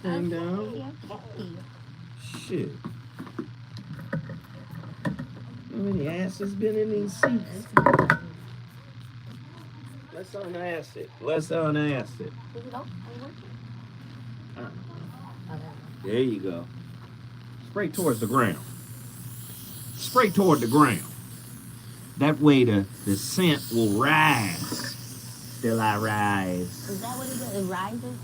thing down. Okay. Shit. How many acids been in these seats? Let's unass it. Let's unass it. Is it off? Are you working? Okay. There you go. Spray towards the ground. Spray toward the ground. That way the scent will rise. Till I rise. Is that what it does? It rises?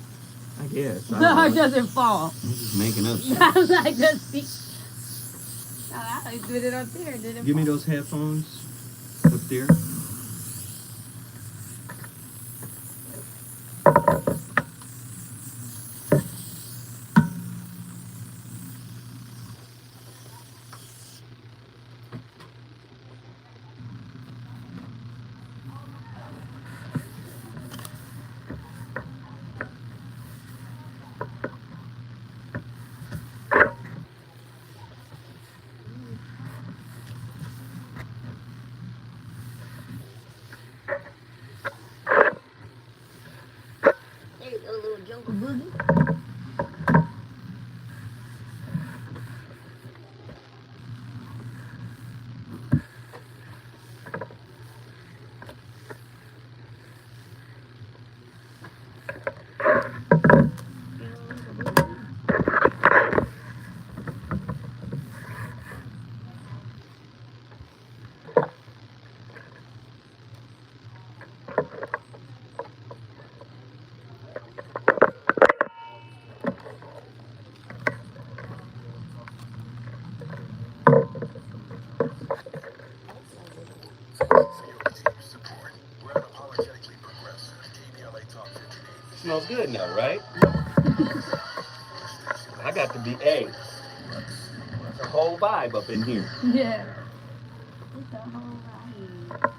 I guess. I No, don't it know. doesn't fall. I'm just making up shit. I was like, no, I did it up there. Did it Give me fall? those headphones up there. There you go, little jungle boogie. Smells good now, right? I got to be A. It's a whole vibe up in here. Yeah. It's a whole ride.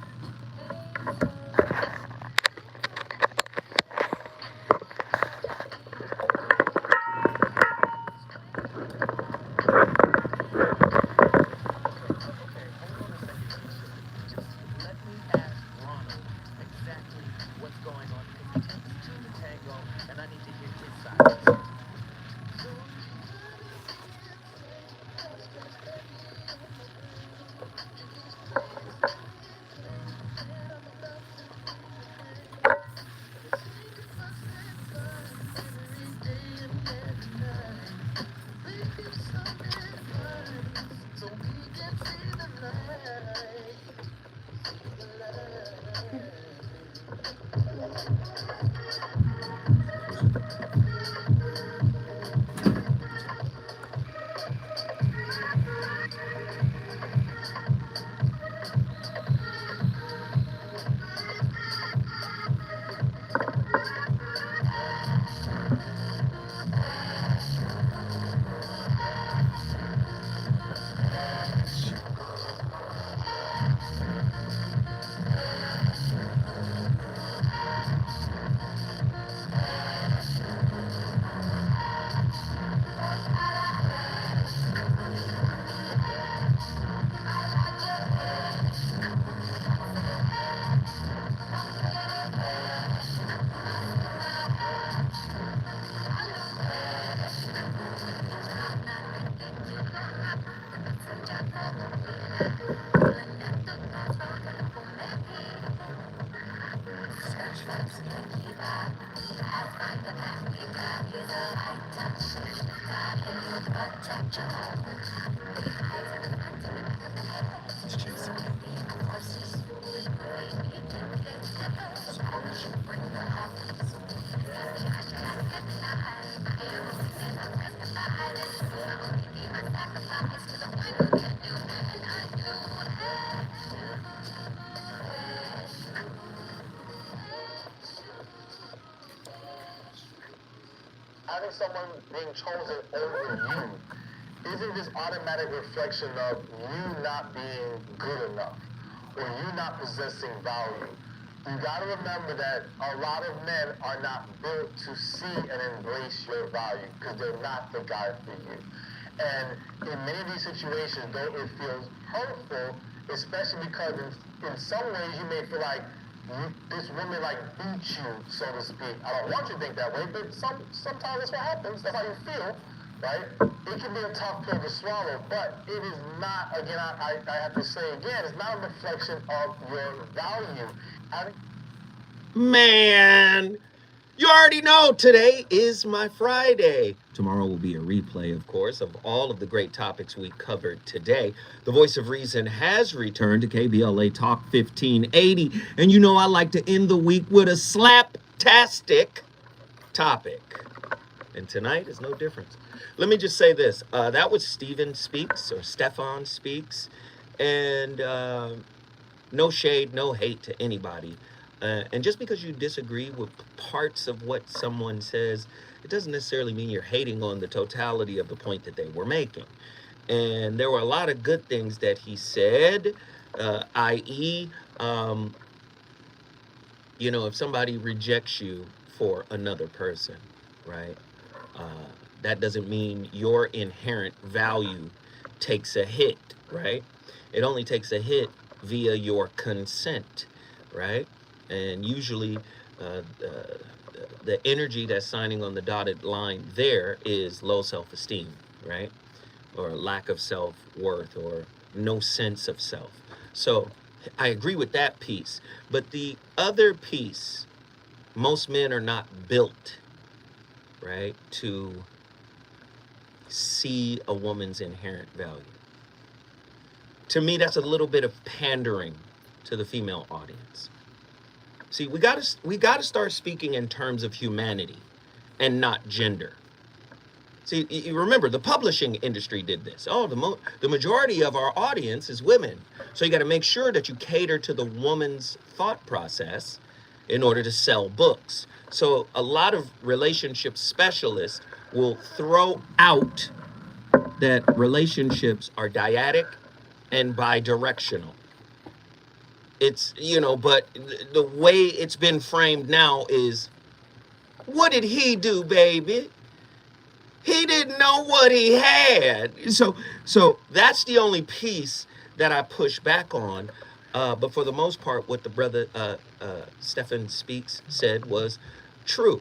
Having someone being chosen over you isn't this automatic reflection of you not being good enough or you not possessing value. You got to remember that a lot of men are not built to see and embrace your value because they're not the guy for you. And in many of these situations, though it feels hurtful, especially because in some ways you may feel like this woman like beat you, so to speak. I don't want you to think that way, but sometimes that's what happens. That's how you feel, right? It can be a tough pill to swallow, but it is not. Again, I have to say again, it's not a reflection of your value. Man, you already know today is my Friday. Tomorrow will be a replay, of course, of all of the great topics we covered today. The Voice of Reason has returned to KBLA Talk 1580. And you know I like to end the week with a slaptastic topic. And tonight is no different. Let me just say this. That was Stephen Speaks, or Stefan Speaks. And no shade, no hate to anybody. And just because you disagree with parts of what someone says, it doesn't necessarily mean you're hating on the totality of the point that they were making. And there were a lot of good things that he said, i.e., if somebody rejects you for another person, right? That doesn't mean your inherent value takes a hit, right? It only takes a hit via your consent, right? And usually the energy that's signing on the dotted line there is low self-esteem, right? Or lack of self-worth, or no sense of self. So I agree with that piece. But the other piece, most men are not built, right, to see a woman's inherent value. To me, that's a little bit of pandering to the female audience. See, we gotta start speaking in terms of humanity and not gender. See, you remember the publishing industry did this. Oh, the majority of our audience is women, so you got to make sure that you cater to the woman's thought process in order to sell books. So a lot of relationship specialists will throw out that relationships are dyadic and bidirectional. It's, but the way it's been framed now is, what did he do, baby? He didn't know what he had. So that's the only piece that I push back on. But for the most part, what the brother Stephen Speaks said was true.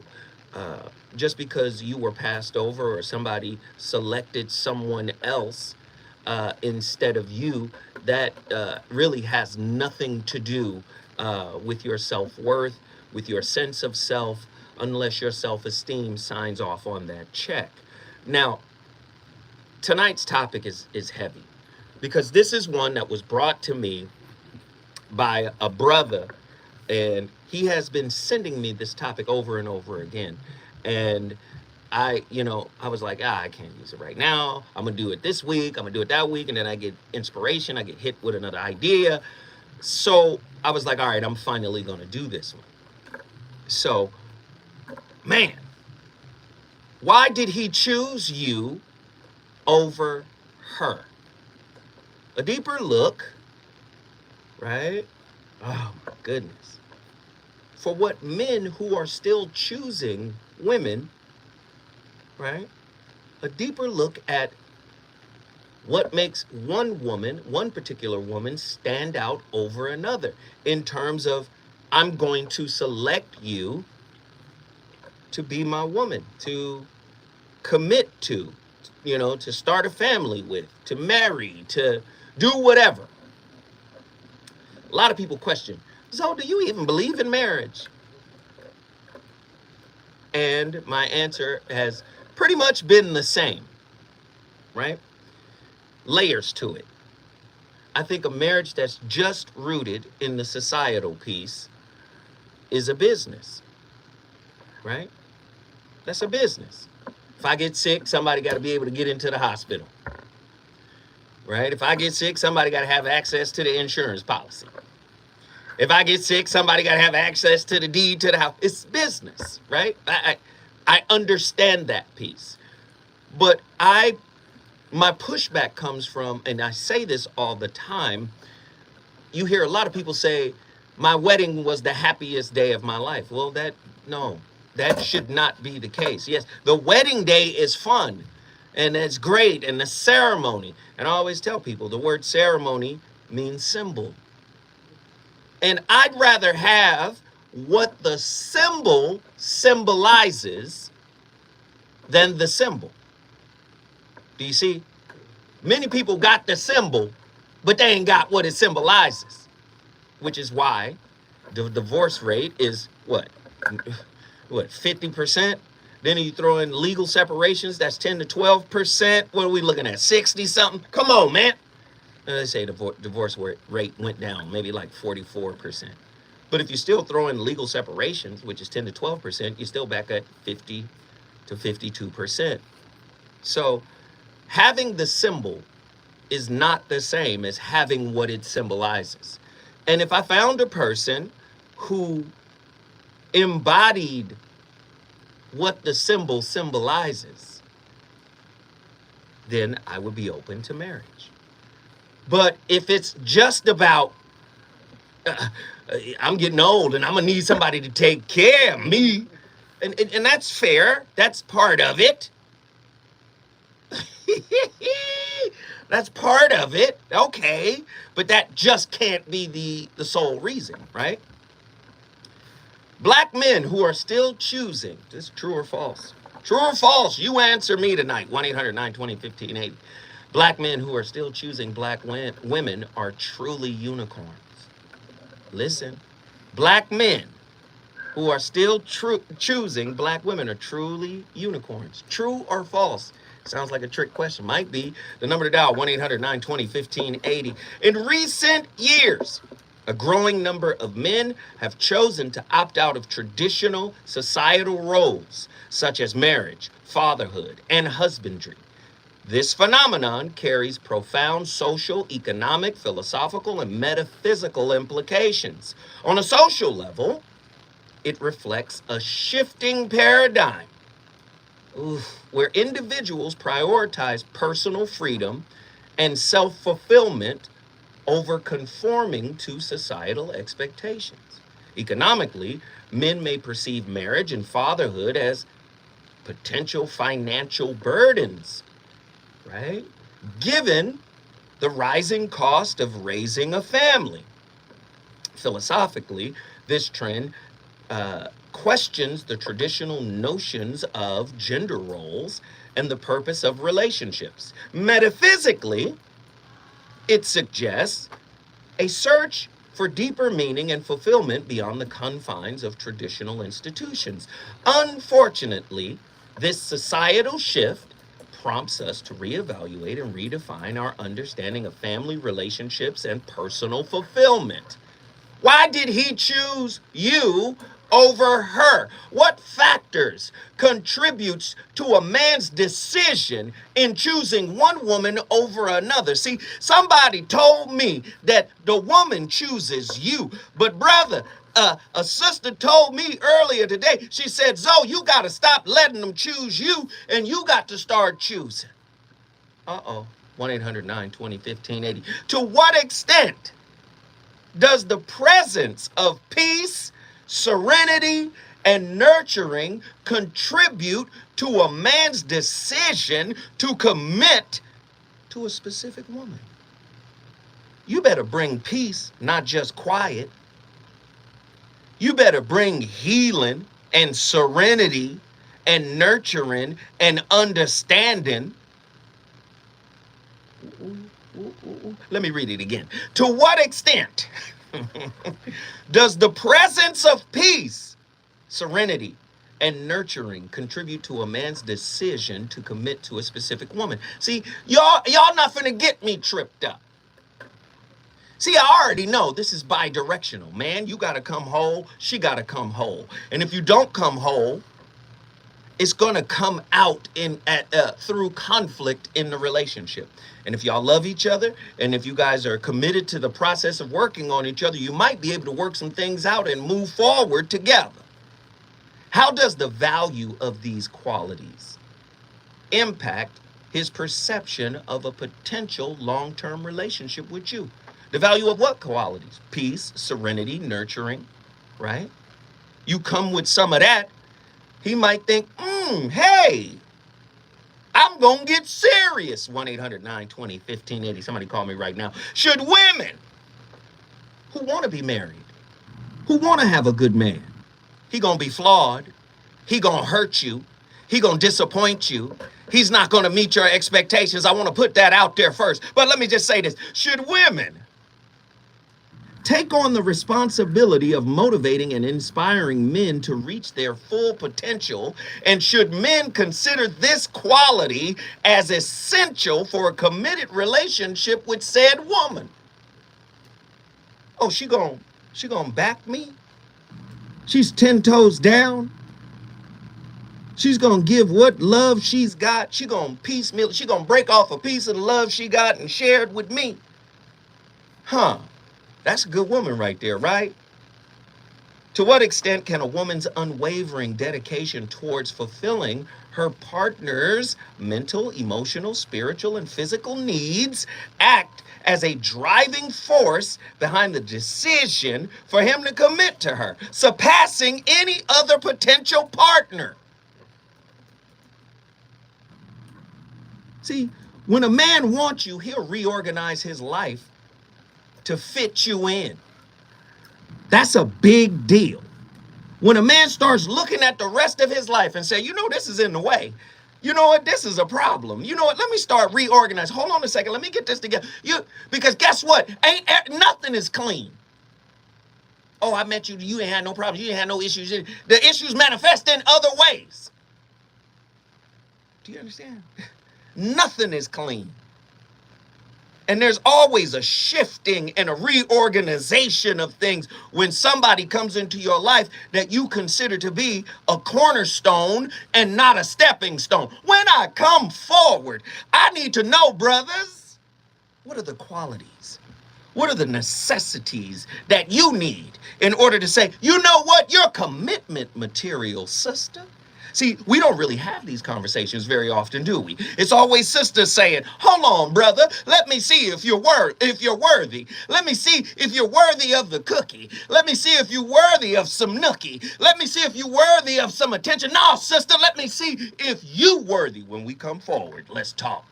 Just because you were passed over or somebody selected someone else instead of you, that really has nothing to do with your self-worth, with your sense of self, unless your self-esteem signs off on that check. Now, tonight's topic is heavy, because this is one that was brought to me by a brother, and he has been sending me this topic over and over again. And I was like, I can't use it right now. I'm going to do it this week. I'm going to do it that week. And then I get inspiration. I get hit with another idea. So I was like, all right, I'm finally going to do this one. So, man, why did he choose you over her? A deeper look, right? Oh, my goodness. For what men who are still choosing women, right? A deeper look at what makes one particular woman, stand out over another in terms of, I'm going to select you to be my woman, to commit to, to start a family with, to marry, to do whatever. A lot of people question, so do you even believe in marriage? And my answer has pretty much been the same, right? Layers to it. I think a marriage that's just rooted in the societal piece is a business, right? That's a business. If I get sick, somebody got to be able to get into the hospital, right? If I get sick, somebody got to have access to the insurance policy. If I get sick, somebody got to have access to the deed to the house. It's business, right? I understand that piece. But my pushback comes from, and I say this all the time, you hear a lot of people say, my wedding was the happiest day of my life. Well, that should not be the case. Yes, the wedding day is fun, and it's great, and the ceremony. And I always tell people, the word ceremony means symbol. And I'd rather have what the symbol symbolizes than the symbol. Do you see? Many people got the symbol, but they ain't got what it symbolizes, which is why the divorce rate is what 50%. Then you throw in legal separations, that's 10 to 12%. What are we looking at? 60 something? Come on, man. They say the divorce rate went down, maybe like 44%. But if you still throw in legal separations, which is 10 to 12%, you're still back at 50 to 52%. So having the symbol is not the same as having what it symbolizes. And if I found a person who embodied what the symbol symbolizes, then I would be open to marriage. But if it's just about, I'm getting old and I'm gonna need somebody to take care of me, and that's fair, that's part of it. That's part of it, okay, but that just can't be the sole reason, right? Black men who are still choosing, this is true or false? True or false? You answer me tonight, 1-800-920-1580. Black men who are still choosing black women are truly unicorns. Listen, black men who are still choosing black women are truly unicorns. True or false? Sounds like a trick question. Might be. The number to dial, 1-800-920-1580. In recent years, a growing number of men have chosen to opt out of traditional societal roles, such as marriage, fatherhood, and husbandry. This phenomenon carries profound social, economic, philosophical, and metaphysical implications. On a social level, it reflects a shifting paradigm where individuals prioritize personal freedom and self-fulfillment over conforming to societal expectations. Economically, men may perceive marriage and fatherhood as potential financial burdens, right? Given the rising cost of raising a family. Philosophically, this trend questions the traditional notions of gender roles and the purpose of relationships. Metaphysically, it suggests a search for deeper meaning and fulfillment beyond the confines of traditional institutions. Unfortunately, this societal shift prompts us to reevaluate and redefine our understanding of family relationships and personal fulfillment. Why did he choose you over her? What factors contributes to a man's decision in choosing one woman over another? See, somebody told me that the woman chooses you, but brother, a sister told me earlier today, she said, Zoe, you got to stop letting them choose you and you got to start choosing. 1-800-920-1580. To what extent does the presence of peace, serenity, and nurturing contribute to a man's decision to commit to a specific woman? You better bring peace, not just quiet. You better bring healing and serenity and nurturing and understanding. Let me read it again. To what extent does the presence of peace, serenity, and nurturing contribute to a man's decision to commit to a specific woman? See, y'all not finna get me tripped up. See, I already know this is bi-directional. Man, you gotta come whole, she gotta come whole. And if you don't come whole, it's gonna come out through conflict in the relationship. And if y'all love each other, and if you guys are committed to the process of working on each other, you might be able to work some things out and move forward together. How does the value of these qualities impact his perception of a potential long-term relationship with you? The value of what qualities? Peace, serenity, nurturing, right? You come with some of that, he might think, hey, I'm going to get serious. 1-800-920-1580. Somebody call me right now. Should women who want to be married who want to have a good man. He gonna be flawed. He gonna hurt you. He gonna disappoint you. He's not gonna meet your expectations. I want to put that out there first. But let me just say this. Should women take on the responsibility of motivating and inspiring men to reach their full potential? And should men consider this quality as essential for a committed relationship with said woman? Oh, she gonna back me? She's 10 toes down. She's gonna give what love she's got. She gonna piecemeal. She gonna break off a piece of the love she got and share it with me. Huh? That's a good woman right there, right? To what extent can a woman's unwavering dedication towards fulfilling her partner's mental, emotional, spiritual, and physical needs act as a driving force behind the decision for him to commit to her, surpassing any other potential partner? See, when a man wants you, he'll reorganize his life to fit you in. That's a big deal. When a man starts looking at the rest of his life and say, you know, this is in the way. You know what? This is a problem. You know what? Let me start reorganizing. Hold on a second. Let me get this together. Because guess what? Nothing is clean. Oh, I met you. You ain't had no problems. You ain't had no issues. The issues manifest in other ways. Do you understand? Nothing is clean. And there's always a shifting and a reorganization of things when somebody comes into your life that you consider to be a cornerstone and not a stepping stone. When I come forward, I need to know, brothers, what are the qualities? What are the necessities that you need in order to say, you know what, you're commitment material, sister? See, we don't really have these conversations very often, do we? It's always sisters saying, hold on, brother, let me see if you're worthy. Let me see if you're worthy of the cookie. Let me see if you're worthy of some nookie. Let me see if you're worthy of some attention. No, sister, let me see if you worthy. When we come forward, let's talk.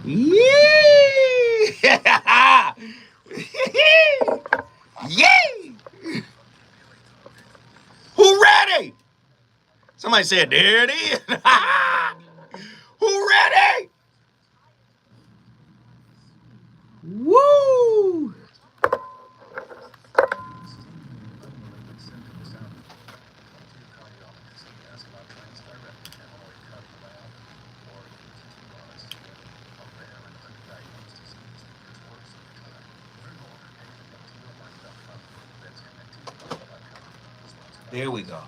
Yeah! Yay! Who ready? Somebody said, there it is. Who ready? Woo! There we go.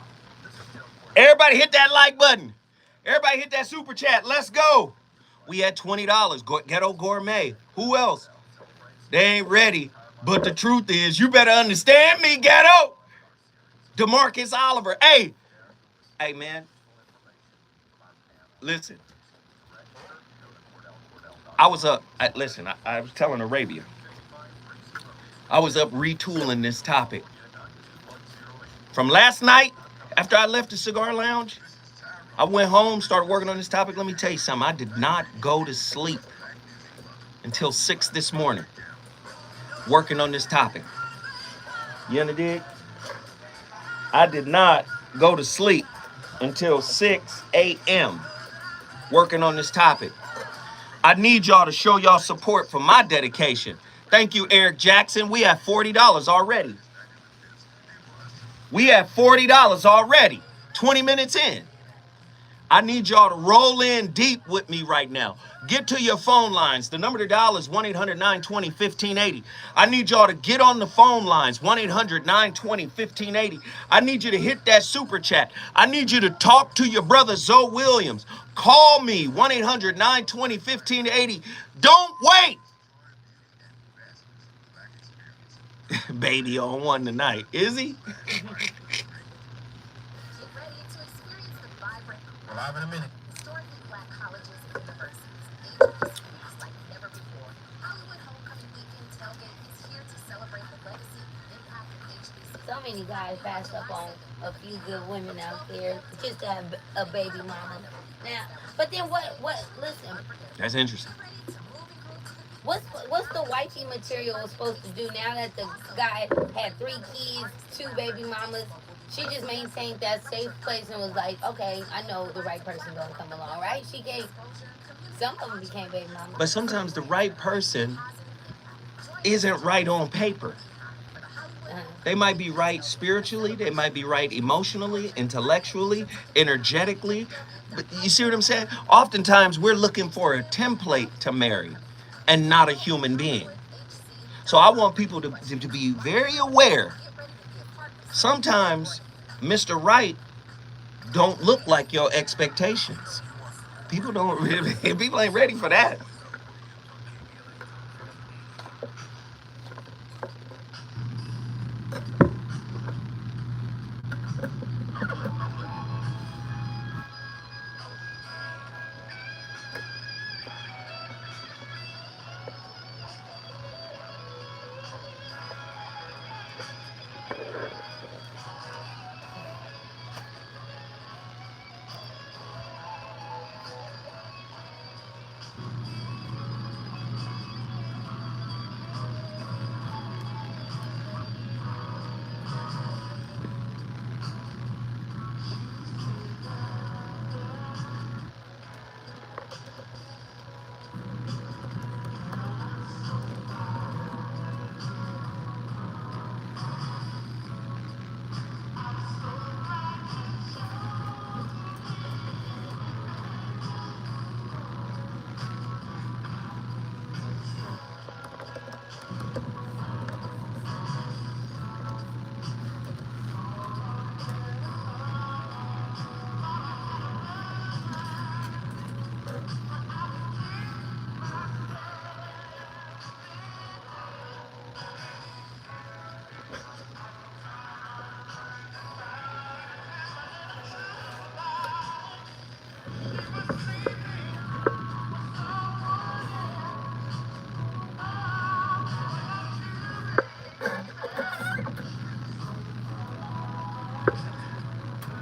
Everybody hit that like button. Everybody hit that super chat. Let's go. We at $20. Ghetto Gourmet. Who else? They ain't ready. But the truth is, you better understand me, Ghetto. DeMarcus Oliver. Hey, man. Listen. I was up. I was telling Arabia. I was up retooling this topic. From last night, after I left the cigar lounge, I went home, started working on this topic. Let me tell you something. I did not go to sleep until 6 this morning working on this topic. You understand? I did not go to sleep until 6 a.m. working on this topic. I need y'all to show y'all support for my dedication. Thank you, Eric Jackson. We have $40 already. We have $40 already, 20 minutes in. I need y'all to roll in deep with me right now. Get to your phone lines. The number to dial is 1-800-920-1580. I need y'all to get on the phone lines, 1-800-920-1580. I need you to hit that super chat. I need you to talk to your brother, Zoe Williams. Call me, 1-800-920-1580. Don't wait. Baby on one tonight. Is he? Live in a minute. Historically black colleges and universities, agencies like never before. Hollywood Homecoming Weekend Tailgate is here to celebrate the legacy and impact of HBCUs. So many guys passed up on a few good women out there just to have a baby mama. Now, but then what, listen. That's interesting. What's the wifey material supposed to do now that the guy had 3 kids, 2 baby mamas? She just maintained that safe place and was like, okay, I know the right person gonna come along, right? She gave some of them became baby mamas. But sometimes the right person isn't right on paper. They might be right spiritually, they might be right emotionally, intellectually, energetically. But you see what I'm saying? Oftentimes we're looking for a template to marry and not a human being. So I want people to be very aware. Sometimes Mr. Right don't look like your expectations. People don't people ain't ready for that.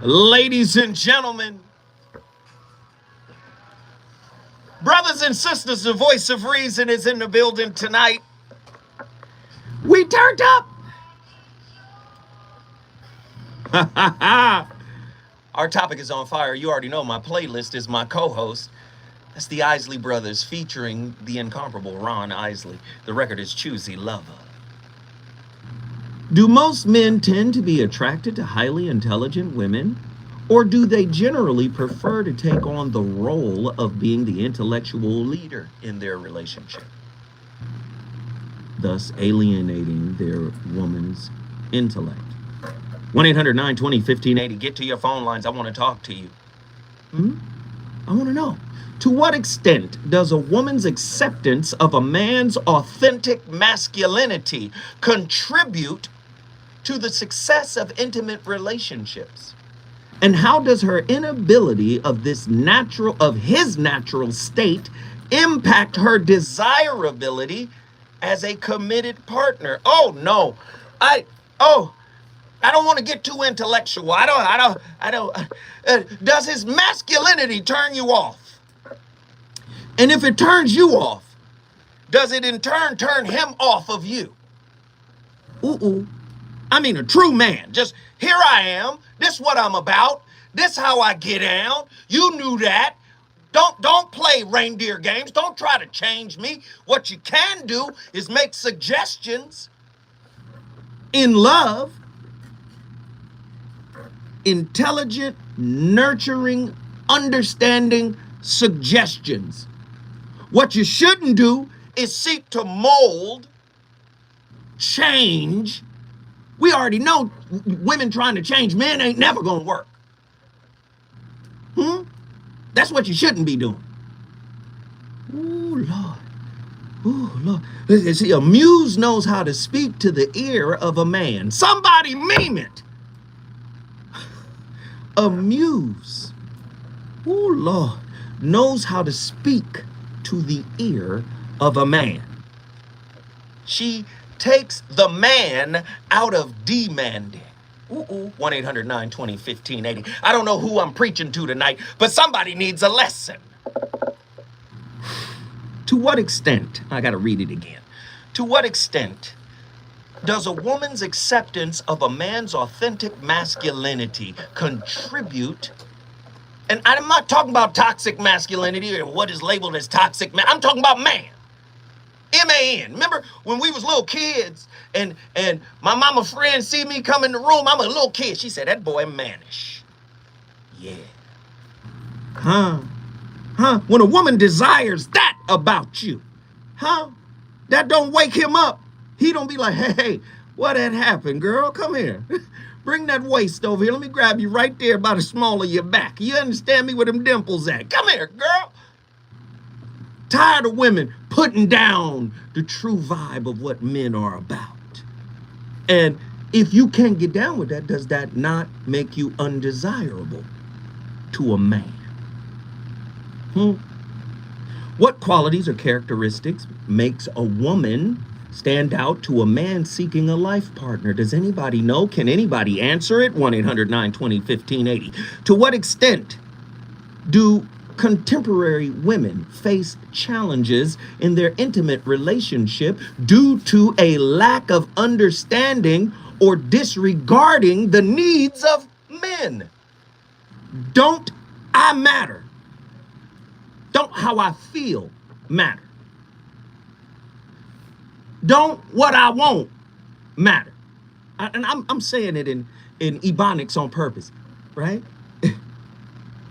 Ladies and gentlemen, brothers and sisters, the voice of reason is in the building tonight. We turned up. Our topic is on fire. You already know my playlist is my co-host. That's the Isley Brothers featuring the incomparable Ron Isley. The record is Choosy Lover. Do most men tend to be attracted to highly intelligent women? Or do they generally prefer to take on the role of being the intellectual leader in their relationship, thus alienating their woman's intellect? 1-800-920-1580. Get to your phone lines. I want to talk to you. I want to know. To what extent does a woman's acceptance of a man's authentic masculinity contribute to the success of intimate relationships? And how does her inability of his natural state impact her desirability as a committed partner? Oh no. I don't want to get too intellectual. Does his masculinity turn you off? And if it turns you off, does it in turn turn him off of you? I mean, a true man. Just, here I am. This is what I'm about. This how I get down. You knew that. Don't play reindeer games. Don't try to change me. What you can do is make suggestions in love. Intelligent, nurturing, understanding suggestions. What you shouldn't do is seek to mold, change. We already know women trying to change men ain't never gonna work. That's what you shouldn't be doing. Ooh, Lord. Ooh, Lord. See, a muse knows how to speak to the ear of a man. Somebody meme it. A muse, ooh, Lord, knows how to speak to the ear of a man. She takes the man out of demanding. 1-800-920-1580. I don't know who I'm preaching to tonight, but somebody needs a lesson. To what extent, I got to read it again. To what extent does a woman's acceptance of a man's authentic masculinity contribute? And I'm not talking about toxic masculinity or what is labeled as toxic man. I'm talking about man. M-A-N. Remember when we was little kids and my mama friend see me come in the room, I'm a little kid. She said, that boy mannish. Yeah. Huh? Huh? When a woman desires that about you, huh? That don't wake him up. He don't be like, hey, what had happened, girl? Come here. Bring that waist over here. Let me grab you right there by the small of your back. You understand me where them dimples at? Come here, girl. Tired of women putting down the true vibe of what men are about. And if you can't get down with that, does that not make you undesirable to a man? What qualities or characteristics makes a woman stand out to a man seeking a life partner? Does anybody know? Can anybody answer it? 1-800-920-1580. To what extent do contemporary women face challenges in their intimate relationship due to a lack of understanding or disregarding the needs of men? Don't I matter? Don't how I feel matter? Don't what I want matter? And I'm saying it in Ebonics on purpose, right?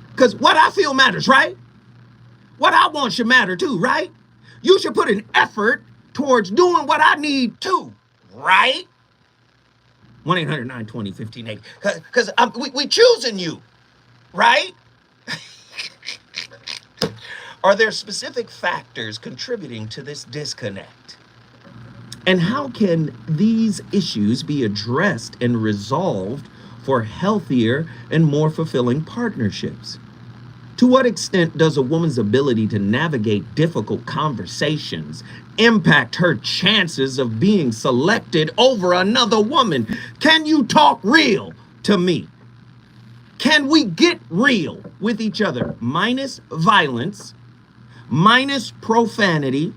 Because what I feel matters, right? What I want should matter too, right? You should put an effort towards doing what I need too, right? 1-800-920-1580. Because we choosing you, right? Are there specific factors contributing to this disconnect? And how can these issues be addressed and resolved for healthier and more fulfilling partnerships? To what extent does a woman's ability to navigate difficult conversations impact her chances of being selected over another woman? Can you talk real to me? Can we get real with each other? Minus violence, minus profanity,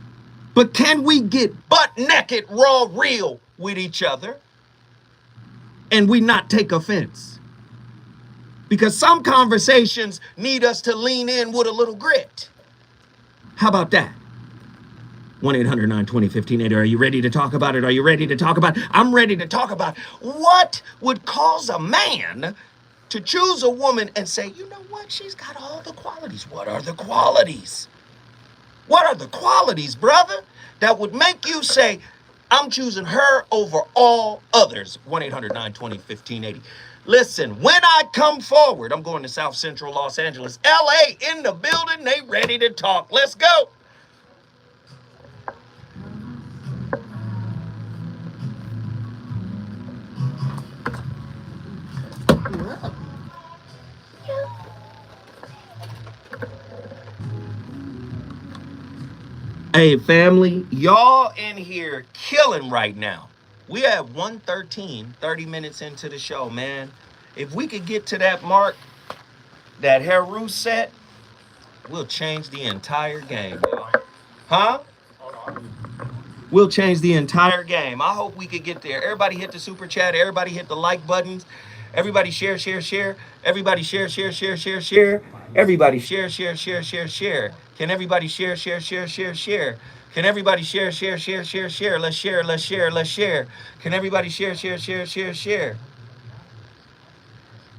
but can we get butt naked, raw, real with each other? And we not take offense? Because some conversations need us to lean in with a little grit. How about that? 1-800-920-1580. Are you ready to talk about it? Are you ready to talk about it? I'm ready to talk about what would cause a man to choose a woman and say, you know what? She's got all the qualities. What are the qualities? What are the qualities, brother, that would make you say, I'm choosing her over all others? 1-800-920-1580. Listen, when I come forward, I'm going to South Central Los Angeles, LA in the building. They ready to talk. Let's go. Hey, family, y'all in here killing right now. We have 1:13, 30 minutes into the show, man. If we could get to that mark, that Heru set, we'll change the entire game, y'all. Huh? We'll change the entire game. I hope we could get there. Everybody hit the super chat. Everybody hit the like buttons. Everybody share, share, share. Everybody share, share, share, share, share. Everybody share, share, share, share, share. Can everybody share, share, share, share, share? Can everybody share, share, share, share, share? Let's share, let's share, let's share. Can everybody share, share, share, share, share?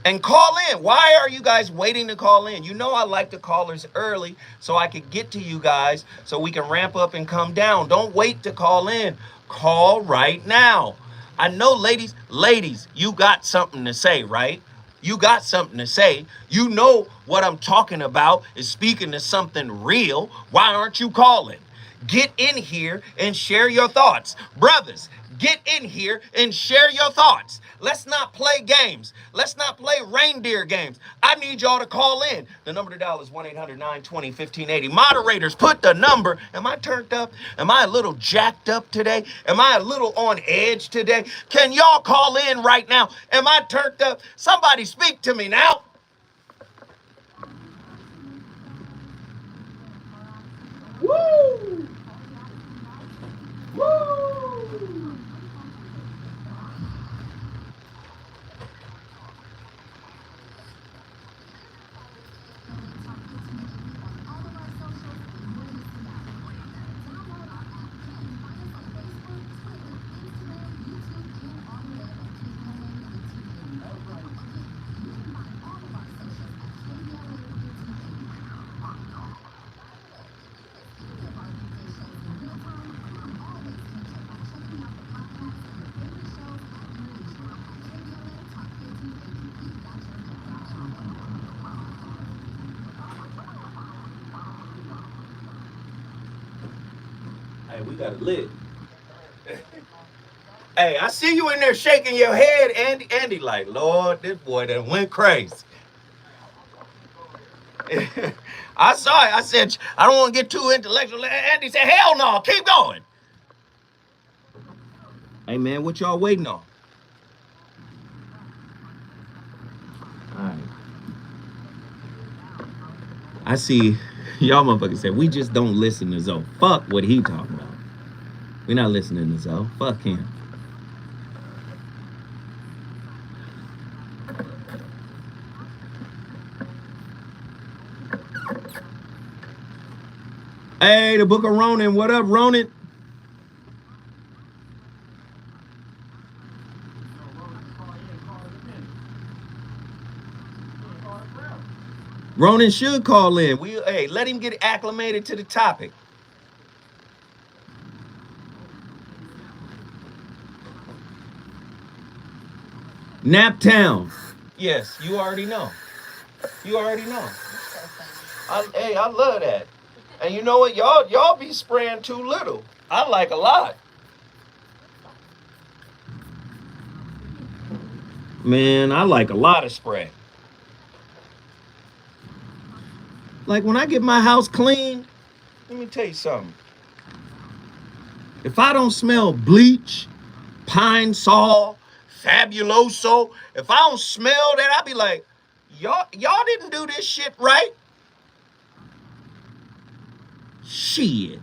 And call in. Why are you guys waiting to call in? You know I like the callers early so I could get to you guys so we can ramp up and come down. Don't wait to call in. Call right now. I know, ladies, you got something to say, right? You got something to say. You know what I'm talking about is speaking to something real. Why aren't you calling? Get in here and share your thoughts. Brothers, get in here and share your thoughts. Let's not play games. Let's not play reindeer games. I need y'all to call in. The number to dial is 1-800-920-1580. Moderators, put the number. Am I turned up? Am I a little jacked up today? Am I a little on edge today? Can y'all call in right now? Am I turned up? Somebody speak to me now. Woo! Hey, we got it lit. Hey, I see you in there shaking your head, Andy. Andy, like, Lord, this boy done went crazy. I saw it. I said, I don't want to get too intellectual. Andy said, hell no, keep going. Hey, man, what y'all waiting on? All right. I see y'all motherfuckers said, we just don't listen to Zoe. Fuck what he talking about. We're not listening to Zoe. Fuck him. Hey, the Book of Ronin. What up, Ronin? Ronin should call in. Hey, let him get acclimated to the topic. Naptown. Yes, you already know. You already know. Hey, I love that. And you know what? Y'all be spraying too little. I like a lot. Man, I like a lot of spray. Like when I get my house clean, let me tell you something. If I don't smell bleach, pine sol, fabuloso, if I don't smell that, I'll be like, y'all didn't do this shit right. Shit.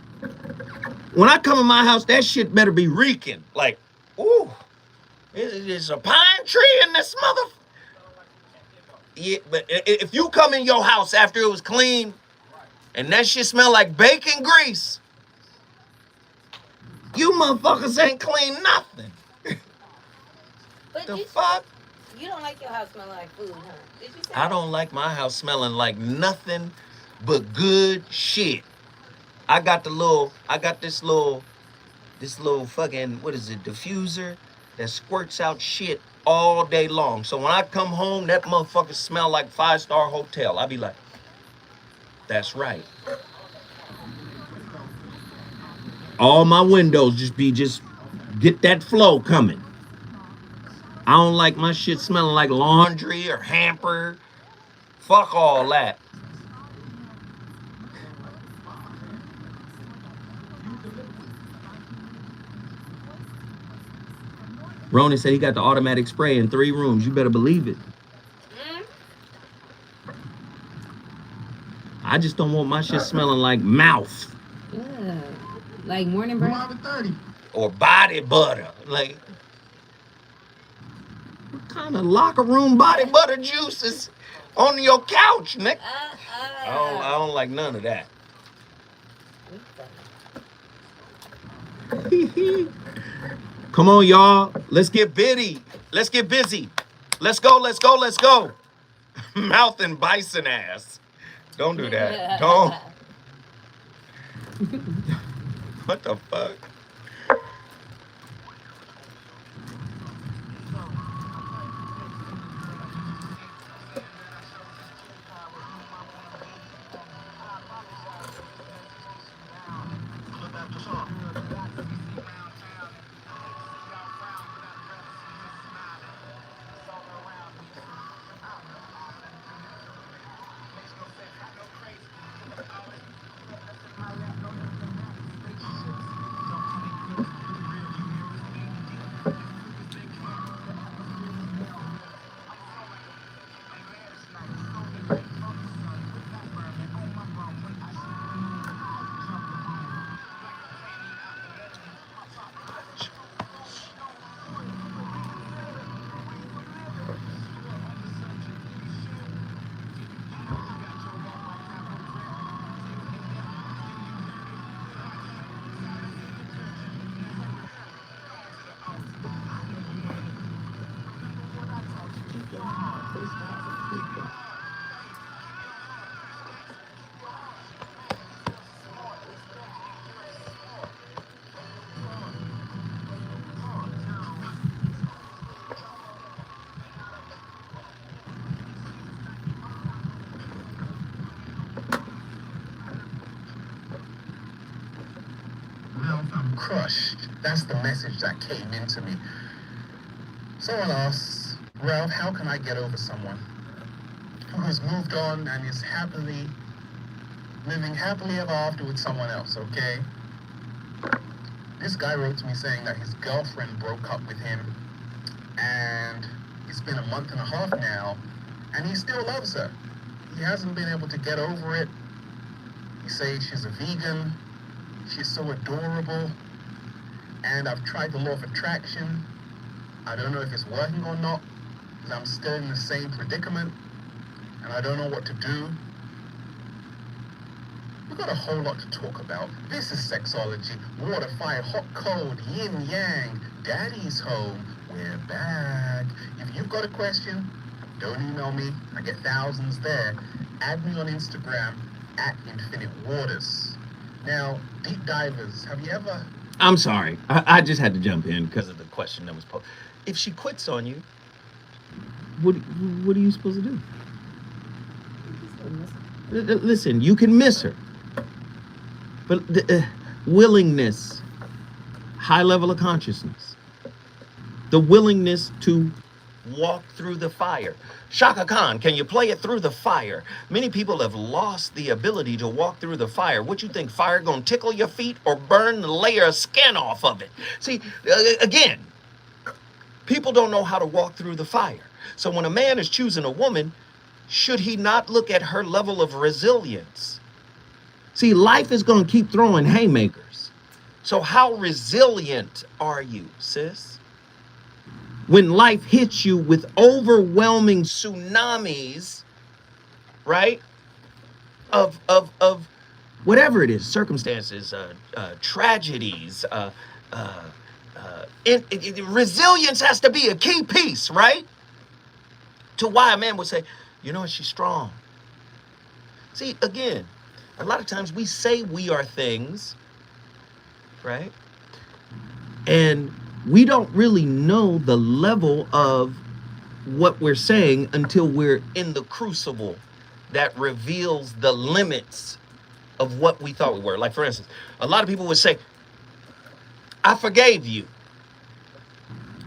When I come in my house, that shit better be reeking. Like, ooh, there's a pine tree in this mother. Yeah, but if you come in your house after it was clean and that shit smell like bacon grease, you motherfuckers ain't clean nothing. But The fuck? You don't like your house smelling like food, huh? Did you say I don't like my house smelling like nothing but good shit. I got this little fucking, what is it, diffuser that squirts out shit all day long. So when I come home, that motherfucker smell like 5-star hotel. I be like, that's right. All my windows just get that flow coming. I don't like my shit smelling like laundry or hamper. Fuck all that. Ronnie said he got the automatic spray in 3 rooms. You better believe it. I just don't want my shit smelling like mouth. Like morning breath? Or body butter. Like, what kind of locker room body butter juices on your couch, Nick? I don't like none of that. Come on, y'all. Let's get bitty. Let's get busy. Let's go, let's go, let's go. Mouth and bison ass. Don't do that. Don't. What the fuck? crushed. That's the message that came into me. Someone asks, Ralph, how can I get over someone who has moved on and is living happily ever after with someone else, okay? This guy wrote to me saying that his girlfriend broke up with him, and it's been a month and a half now, and he still loves her. He hasn't been able to get over it. He says she's a vegan, she's so adorable, and I've tried the law of attraction. I don't know if it's working or not, because I'm still in the same predicament, and I don't know what to do. We've got a whole lot to talk about. This is sexology, water, fire, hot, cold, yin, yang, daddy's home, we're back. If you've got a question, don't email me, I get thousands there. Add me on Instagram, @InfiniteWaters. Now, deep divers, have you ever... I'm sorry. I just had to jump in because of the question that was posed. If she quits on you, what are you supposed to do? Listen, you can miss her. But the willingness, high level of consciousness, the willingness to walk through the fire. Shaka Khan, can you play it through the fire? Many people have lost the ability to walk through the fire. What you think, fire gonna tickle your feet or burn the layer of skin off of it? See, again, people don't know how to walk through the fire. So when a man is choosing a woman, should he not look at her level of resilience? See, life is gonna keep throwing haymakers. So how resilient are you, sis? When life hits you with overwhelming tsunamis, right? Of whatever it is, circumstances, tragedies, resilience has to be a key piece, right? To why a man would say, you know what, she's strong. See, again, a lot of times we say we are things, right? And we don't really know the level of what we're saying until we're in the crucible that reveals the limits of what we thought we were. Like, for instance, a lot of people would say, I forgave you.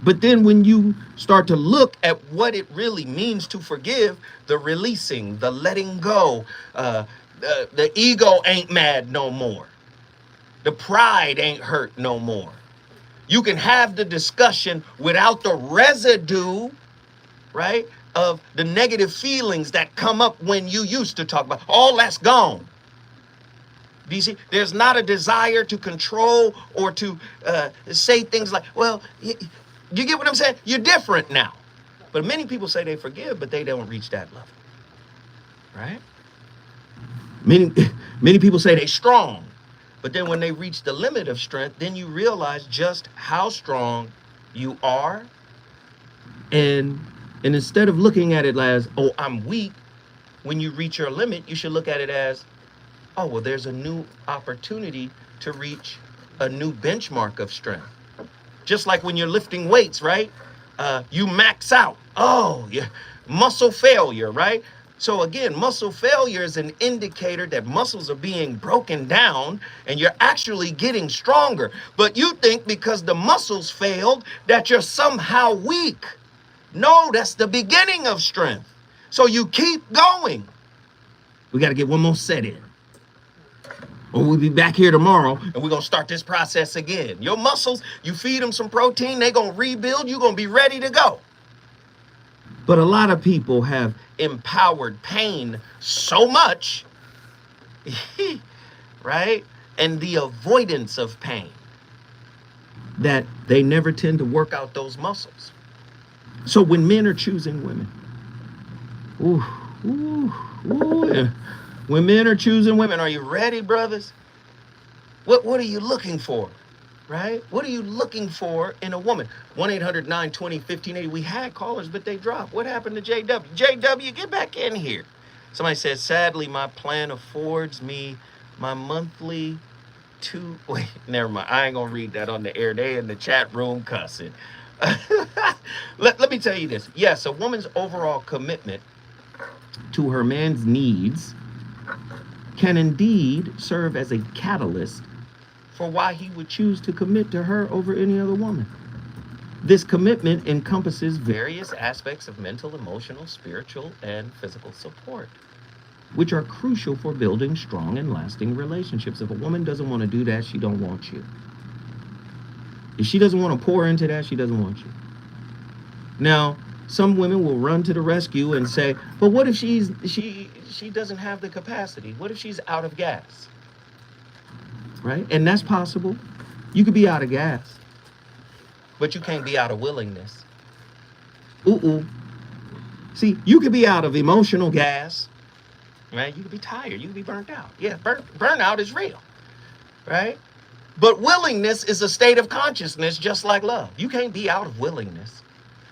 But then when you start to look at what it really means to forgive, the releasing, the letting go, the ego ain't mad no more. The pride ain't hurt no more. You can have the discussion without the residue, right, of the negative feelings that come up when you used to talk about. All that's gone. Do you see? There's not a desire to control or to say things like, well, you get what I'm saying? You're different now. But many people say they forgive, but they don't reach that level, right? Many people say they're strong. But then when they reach the limit of strength, then you realize just how strong you are. And instead of looking at it as, oh, I'm weak, when you reach your limit, you should look at it as, oh, well, there's a new opportunity to reach a new benchmark of strength. Just like when you're lifting weights, right? You max out. Oh, yeah, muscle failure, right? So again, muscle failure is an indicator that muscles are being broken down and you're actually getting stronger. But you think because the muscles failed that you're somehow weak. No, that's the beginning of strength. So you keep going. We got to get one more set in. Or we'll be back here tomorrow and we're going to start this process again. Your muscles, you feed them some protein, they're going to rebuild, you're going to be ready to go. But a lot of people have empowered pain so much, right? And the avoidance of pain that they never tend to work out those muscles. So when men are choosing women, when men are choosing women, are you ready, brothers? What are you looking for? Right? What are you looking for in a woman? 1-800-920-1580. We had callers, but they dropped. What happened to JW? JW, get back in here. Somebody said, sadly, my plan affords me my monthly wait, never mind. I ain't going to read that on the air. They in the chat room cussing. Let me tell you this. Yes, a woman's overall commitment to her man's needs can indeed serve as a catalyst for why he would choose to commit to her over any other woman. This commitment encompasses various aspects of mental, emotional, spiritual, and physical support, which are crucial for building strong and lasting relationships. If a woman doesn't want to do that, she don't want you. If she doesn't want to pour into that, she doesn't want you. Now, some women will run to the rescue and say, "But what if she doesn't have the capacity? What if she's out of gas?" Right? And that's possible. You could be out of gas, but you can't be out of willingness. Ooh. See, you could be out of emotional gas, right? You could be tired. You could be burnt out. Yeah, burnout is real, right? But willingness is a state of consciousness, just like love. You can't be out of willingness.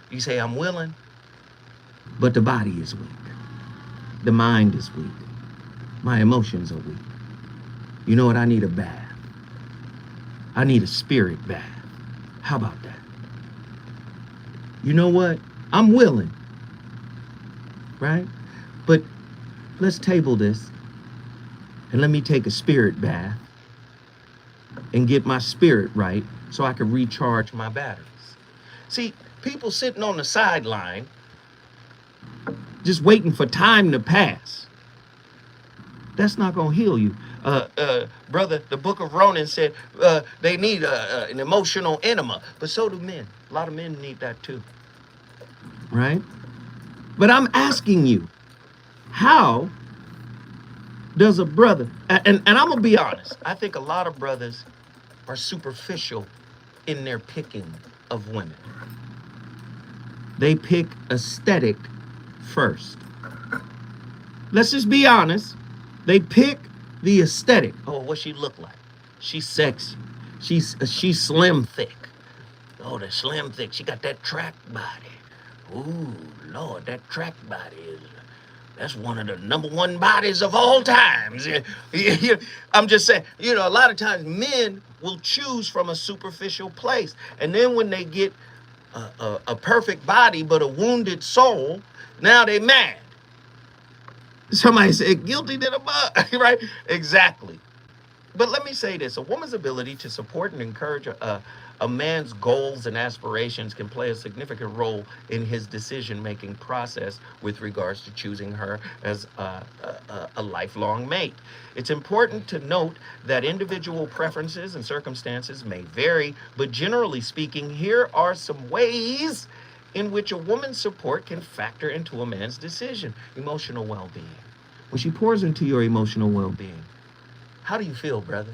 You say, "I'm willing," but the body is weak. The mind is weak. My emotions are weak. You know what? I need a bath. I need a spirit bath. How about that? You know what? I'm willing, right? But let's table this and let me take a spirit bath and get my spirit right so I can recharge my batteries. See, people sitting on the sideline just waiting for time to pass, that's not going to heal you. Brother, the book of Romans said they need an emotional enema, but so do men. A lot of men need that too, right? But I'm asking you, how does a brother, and I'm going to be honest, I think a lot of brothers are superficial in their picking of women. They pick aesthetic first. Let's just be honest. They pick the aesthetic. Oh, what she look like? She's sexy. She's slim thick. Oh, the slim thick. She got that track body. Ooh, Lord, that track body that's one of the number one bodies of all times. I'm just saying, a lot of times men will choose from a superficial place. And then when they get a perfect body but a wounded soul, now they mad. Somebody said guilty to the bug, right? Exactly. But let me say this. A woman's ability to support and encourage a man's goals and aspirations can play a significant role in his decision-making process with regards to choosing her as a lifelong mate. It's important to note that individual preferences and circumstances may vary, but generally speaking, here are some ways in which a woman's support can factor into a man's decision. Emotional well-being. When she pours into your emotional well-being, how do you feel, brother?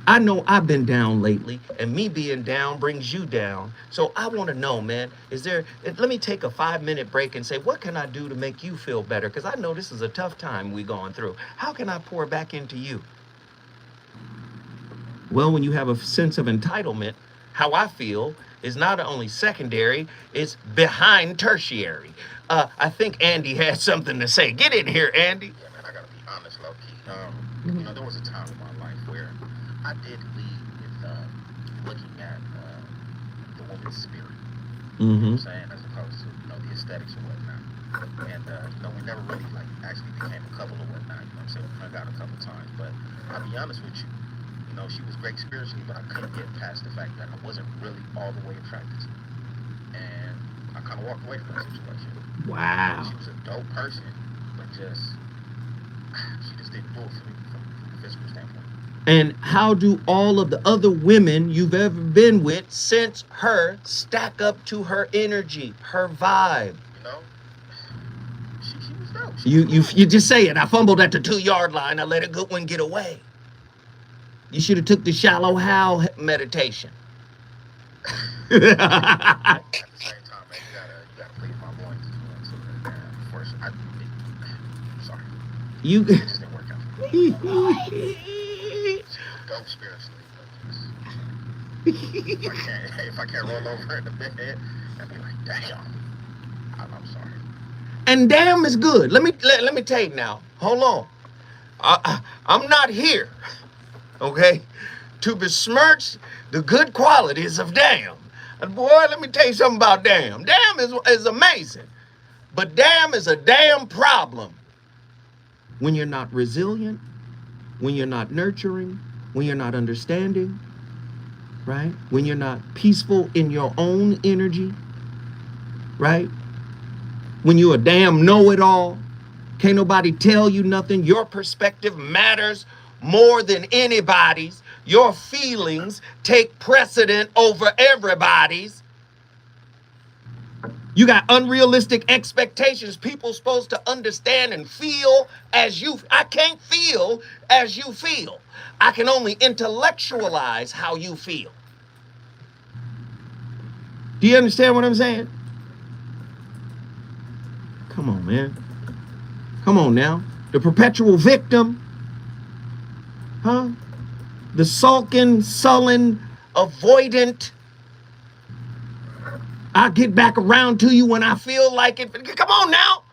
I know I've been down lately, and me being down brings you down. So I want to know, man, let me take a 5-minute break and say, what can I do to make you feel better? Because I know this is a tough time we're going through. How can I pour back into you? Well, when you have a sense of entitlement, how I feel is not only secondary, it's behind tertiary. I think Andy has something to say. Get in here, Andy. Yeah, man, I gotta be honest, low key. There was a time in my life where I did lead with looking at the woman's spirit. You know what I'm saying, as opposed to the aesthetics and whatnot. And we never really actually became a couple or whatnot. You know what I'm saying? We hung out a couple times, but I'll be honest with you. She was great spiritually, but I couldn't get past the fact that I wasn't really all the way attracted to her. And I kind of walked away from that situation. Wow. She was a dope person, but she just didn't do it for me from a physical standpoint. And how do all of the other women you've ever been with since her stack up to her energy, her vibe? She was dope. You just say it. I fumbled at the 2-yard line. I let a good one get away. You should have took the shallow how meditation. At the same time, man, you gotta please my boys. So, first, sorry. It just didn't work out. She was dope spiritually, but if I can't roll over in the bed, I'd be like, damn. I'm sorry. And damn is good. Let me tell you now. Hold on. I'm not here, okay, to besmirch the good qualities of damn. And boy, let me tell you something about damn. Damn is amazing. But damn is a damn problem when you're not resilient, when you're not nurturing, when you're not understanding, right? When you're not peaceful in your own energy, right? When you're a damn know-it-all, can't nobody tell you nothing. Your perspective matters more than anybody's. Your feelings take precedent over everybody's. You got unrealistic expectations. People supposed to understand and feel as you. I can't feel as you feel. I can only intellectualize how you feel. Do you understand what I'm saying? Come on, man. Come on now. The perpetual victim, huh? The sulking, sullen, avoidant. I'll get back around to you when I feel like it. Come on now.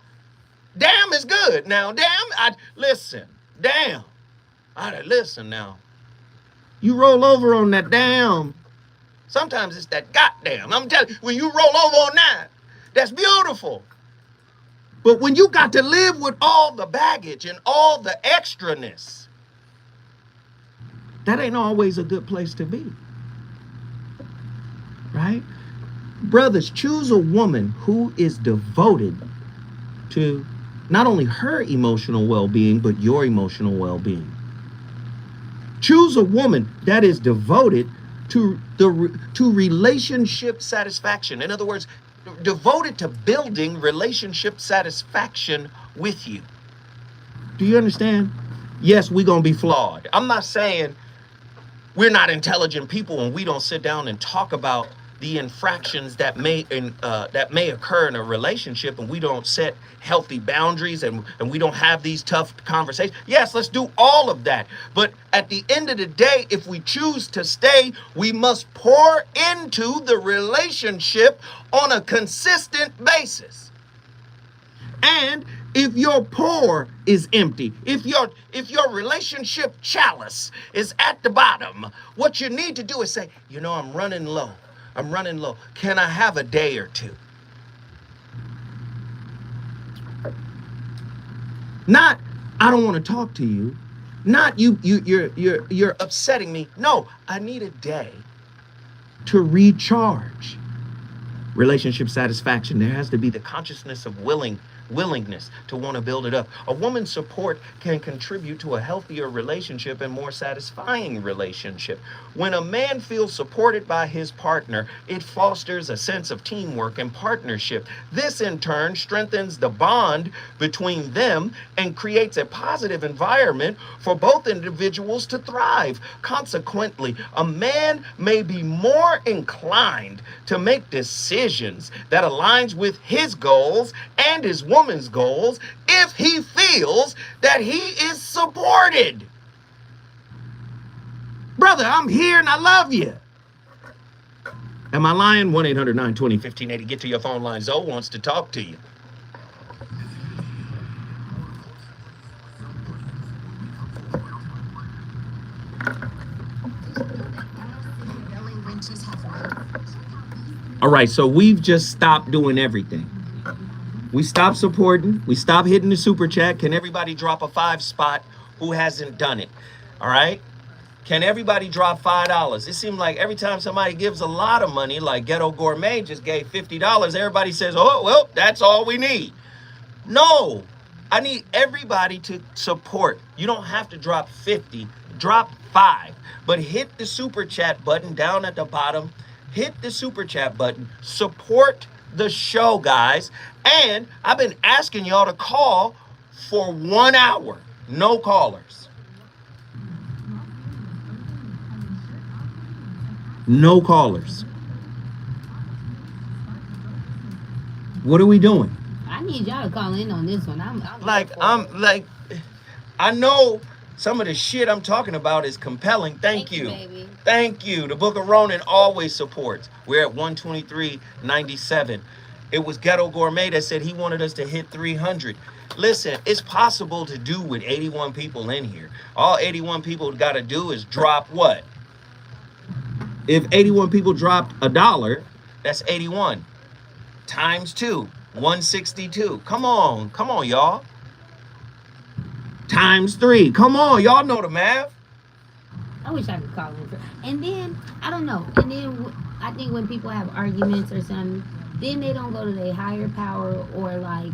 Damn is good. Now, damn, listen. Damn. Listen now. You roll over on that damn. Sometimes it's that goddamn. I'm telling you, when you roll over on that, that's beautiful. But when you got to live with all the baggage and all the extraness, that ain't always a good place to be. Right? Brothers, choose a woman who is devoted to not only her emotional well-being, but your emotional well-being. Choose a woman that is devoted to relationship satisfaction. In other words, devoted to building relationship satisfaction with you. Do you understand? Yes, we're going to be flawed. I'm not saying we're not intelligent people and we don't sit down and talk about the infractions that may occur in a relationship, and we don't set healthy boundaries, and we don't have these tough conversations. Yes, let's do all of that. But at the end of the day, if we choose to stay, we must pour into the relationship on a consistent basis. And if your pour is empty, if your relationship chalice is at the bottom, what you need to do is say, I'm running low. Can I have a day or two? Not, I don't want to talk to you. Not you're upsetting me. No, I need a day to recharge. Relationship satisfaction. There has to be the consciousness of willingness to want to build it up. A woman's support can contribute to a healthier relationship and more satisfying relationship. When a man feels supported by his partner, it fosters a sense of teamwork and partnership. This in turn strengthens the bond between them and creates a positive environment for both individuals to thrive. Consequently, a man may be more inclined to make decisions that aligns with his goals and his woman's goals if he feels that he is supported. Brother, I'm here and I love you. Am I lying? 1-800-920-1580. Get to your phone line. Zoe wants to talk to you. All right, so we've just stopped doing everything. We stopped supporting. We stopped hitting the super chat. Can everybody drop a 5 spot who hasn't done it? All right. Can everybody drop $5? It seems like every time somebody gives a lot of money, like Ghetto Gourmet just gave $50, everybody says, oh, well, that's all we need. No, I need everybody to support. You don't have to drop 50, drop 5, but hit the super chat button down at the bottom. Hit the super chat button. Support the show, guys. And I've been asking y'all to call for 1 hour. No callers. No callers. What are we doing? I need y'all to call in on this one. I know some of the shit I'm talking about is compelling. Thank you. Baby. Thank you. The Book of Ronan always supports. We're at 123.97. It was Ghetto Gourmet that said he wanted us to hit 300. Listen, it's possible to do with 81 people in here. All 81 people got to do is drop what? If 81 people dropped $1, that's 81 times 2, 162. Come on, y'all. Times 3. Come on, y'all know the math. I wish I could call him. And then I don't know. And then I think when people have arguments or something, then they don't go to their higher power or like,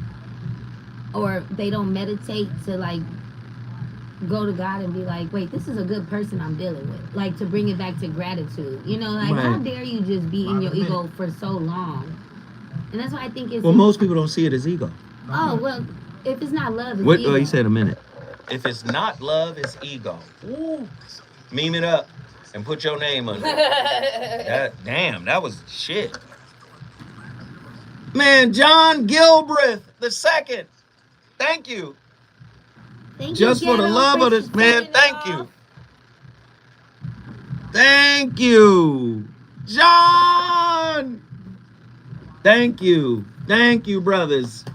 or they don't meditate to like go to God and be like, wait, this is a good person I'm dealing with. Like to bring it back to gratitude. You know, like how Right. dare you just be in your ego for so long? And that's why I think it's. Well, most people don't see it as ego. Oh well, if it's not love, it's What? ego. Oh, you said a minute. If it's not love, it's ego. Ooh. Meme it up and put your name on it. Damn, that was shit. Man, John Gilbreth the second. Thank you. Thank Just you, for the Ghetto, love for of this man. setting it Thank you. off. Thank you, John. Thank you. Thank you, brothers.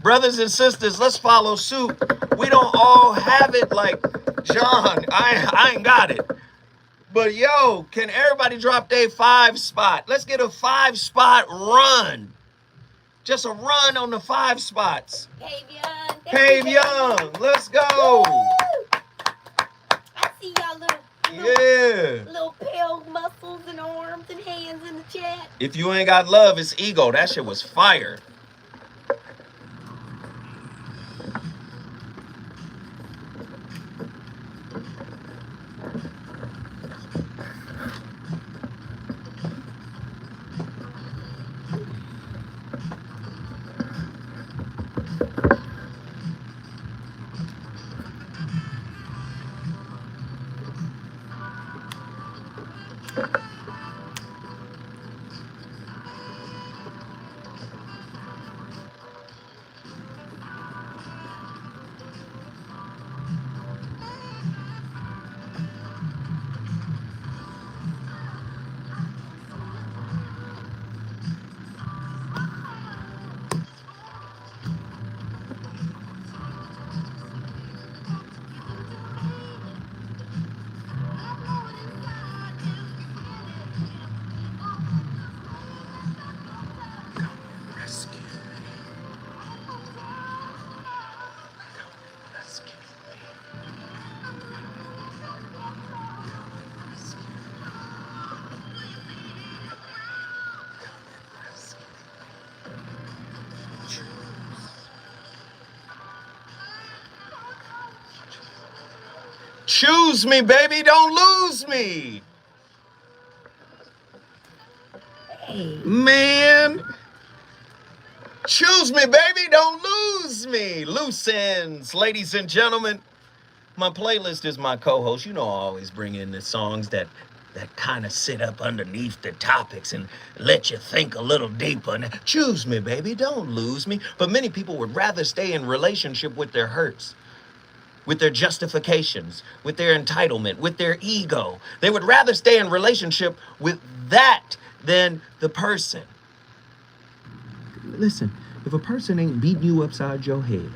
Brothers and sisters, let's follow suit. We don't all have it like John. I ain't got it. But yo, can everybody drop their 5 spot? Let's get a 5 spot run. Just a run on the 5 spots. Pavion. Cave Young, let's go. I see y'all Yeah. little pale muscles and arms and hands in the chat. If you ain't got love, it's ego. That shit was fire. Choose me, baby. Don't lose me. Hey. Man. Choose me, baby. Don't lose me. Loose ends, ladies and gentlemen. My playlist is my co-host. You know, I always bring in the songs that kind of sit up underneath the topics and let you think a little deeper. And choose me, baby. Don't lose me. But many people would rather stay in relationship with their hurts, with their justifications, with their entitlement, with their ego. They would rather stay in relationship with that than the person. Listen, if a person ain't beating you upside your head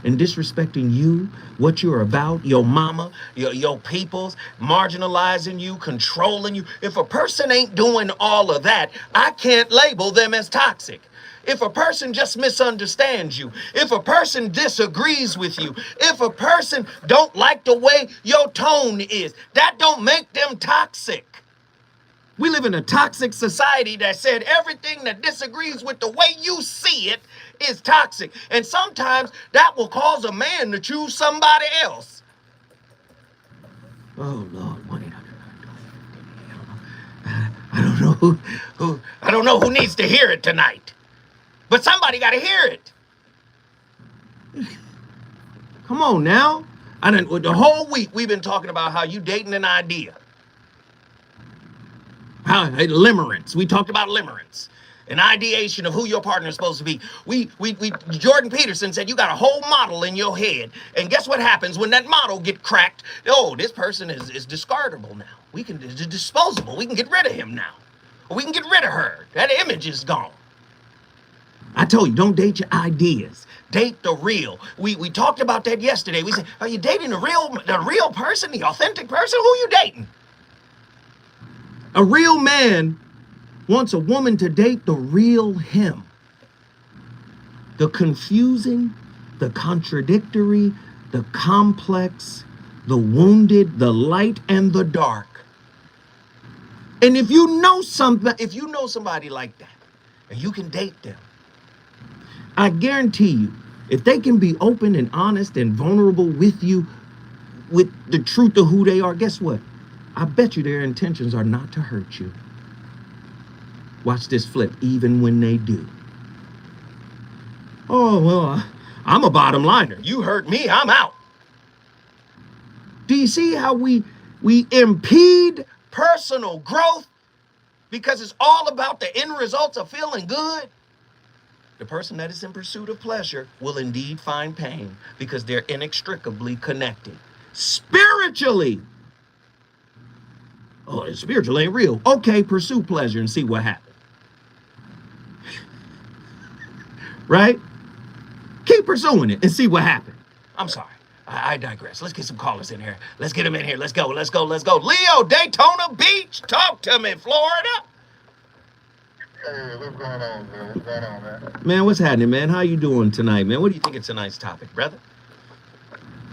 and disrespecting you, what you're about, your mama, your peoples, marginalizing you, controlling you, if a person ain't doing all of that, I can't label them as toxic. If a person just misunderstands you, if a person disagrees with you, if a person don't like the way your tone is, that don't make them toxic. We live in a toxic society that said everything that disagrees with the way you see it is toxic. And sometimes that will cause a man to choose somebody else. Oh, Lord, 1-800. I don't know I don't know who needs to hear it tonight. But somebody got to hear it. Come on now. The whole week we've been talking about how you dating an idea. Limerence. We talked about limerence. An ideation of who your partner is supposed to be. Jordan Peterson said you got a whole model in your head. And guess what happens when that model get cracked? Oh, this person is discardable now. It's disposable. We can get rid of him now. Or we can get rid of her. That image is gone. I told you, don't date your ideas. Date the real. We talked about that yesterday. We said, are you dating the real person, the authentic person? Who are you dating? A real man wants a woman to date the real him. The confusing, the contradictory, the complex, the wounded, the light, and the dark. And if you know somebody like that, and you can date them, I guarantee you, if they can be open and honest and vulnerable with you, with the truth of who they are, guess what? I bet you their intentions are not to hurt you. Watch this flip, even when they do. Oh, well, I'm a bottom liner. You hurt me, I'm out. Do you see how we impede personal growth because it's all about the end results of feeling good? The person that is in pursuit of pleasure will indeed find pain because they're inextricably connected. Spiritually. Oh, spiritual ain't real. Okay, pursue pleasure and see what happens. Right? Keep pursuing it and see what happens. I'm sorry. I digress. Let's get some callers in here. Let's get them in here. Let's go. Leo, Daytona Beach. Talk to me, Florida. Hey, what's going on, man? What's going on, man? Man, what's happening, man? How you doing tonight, man? What do you think of tonight's topic, brother?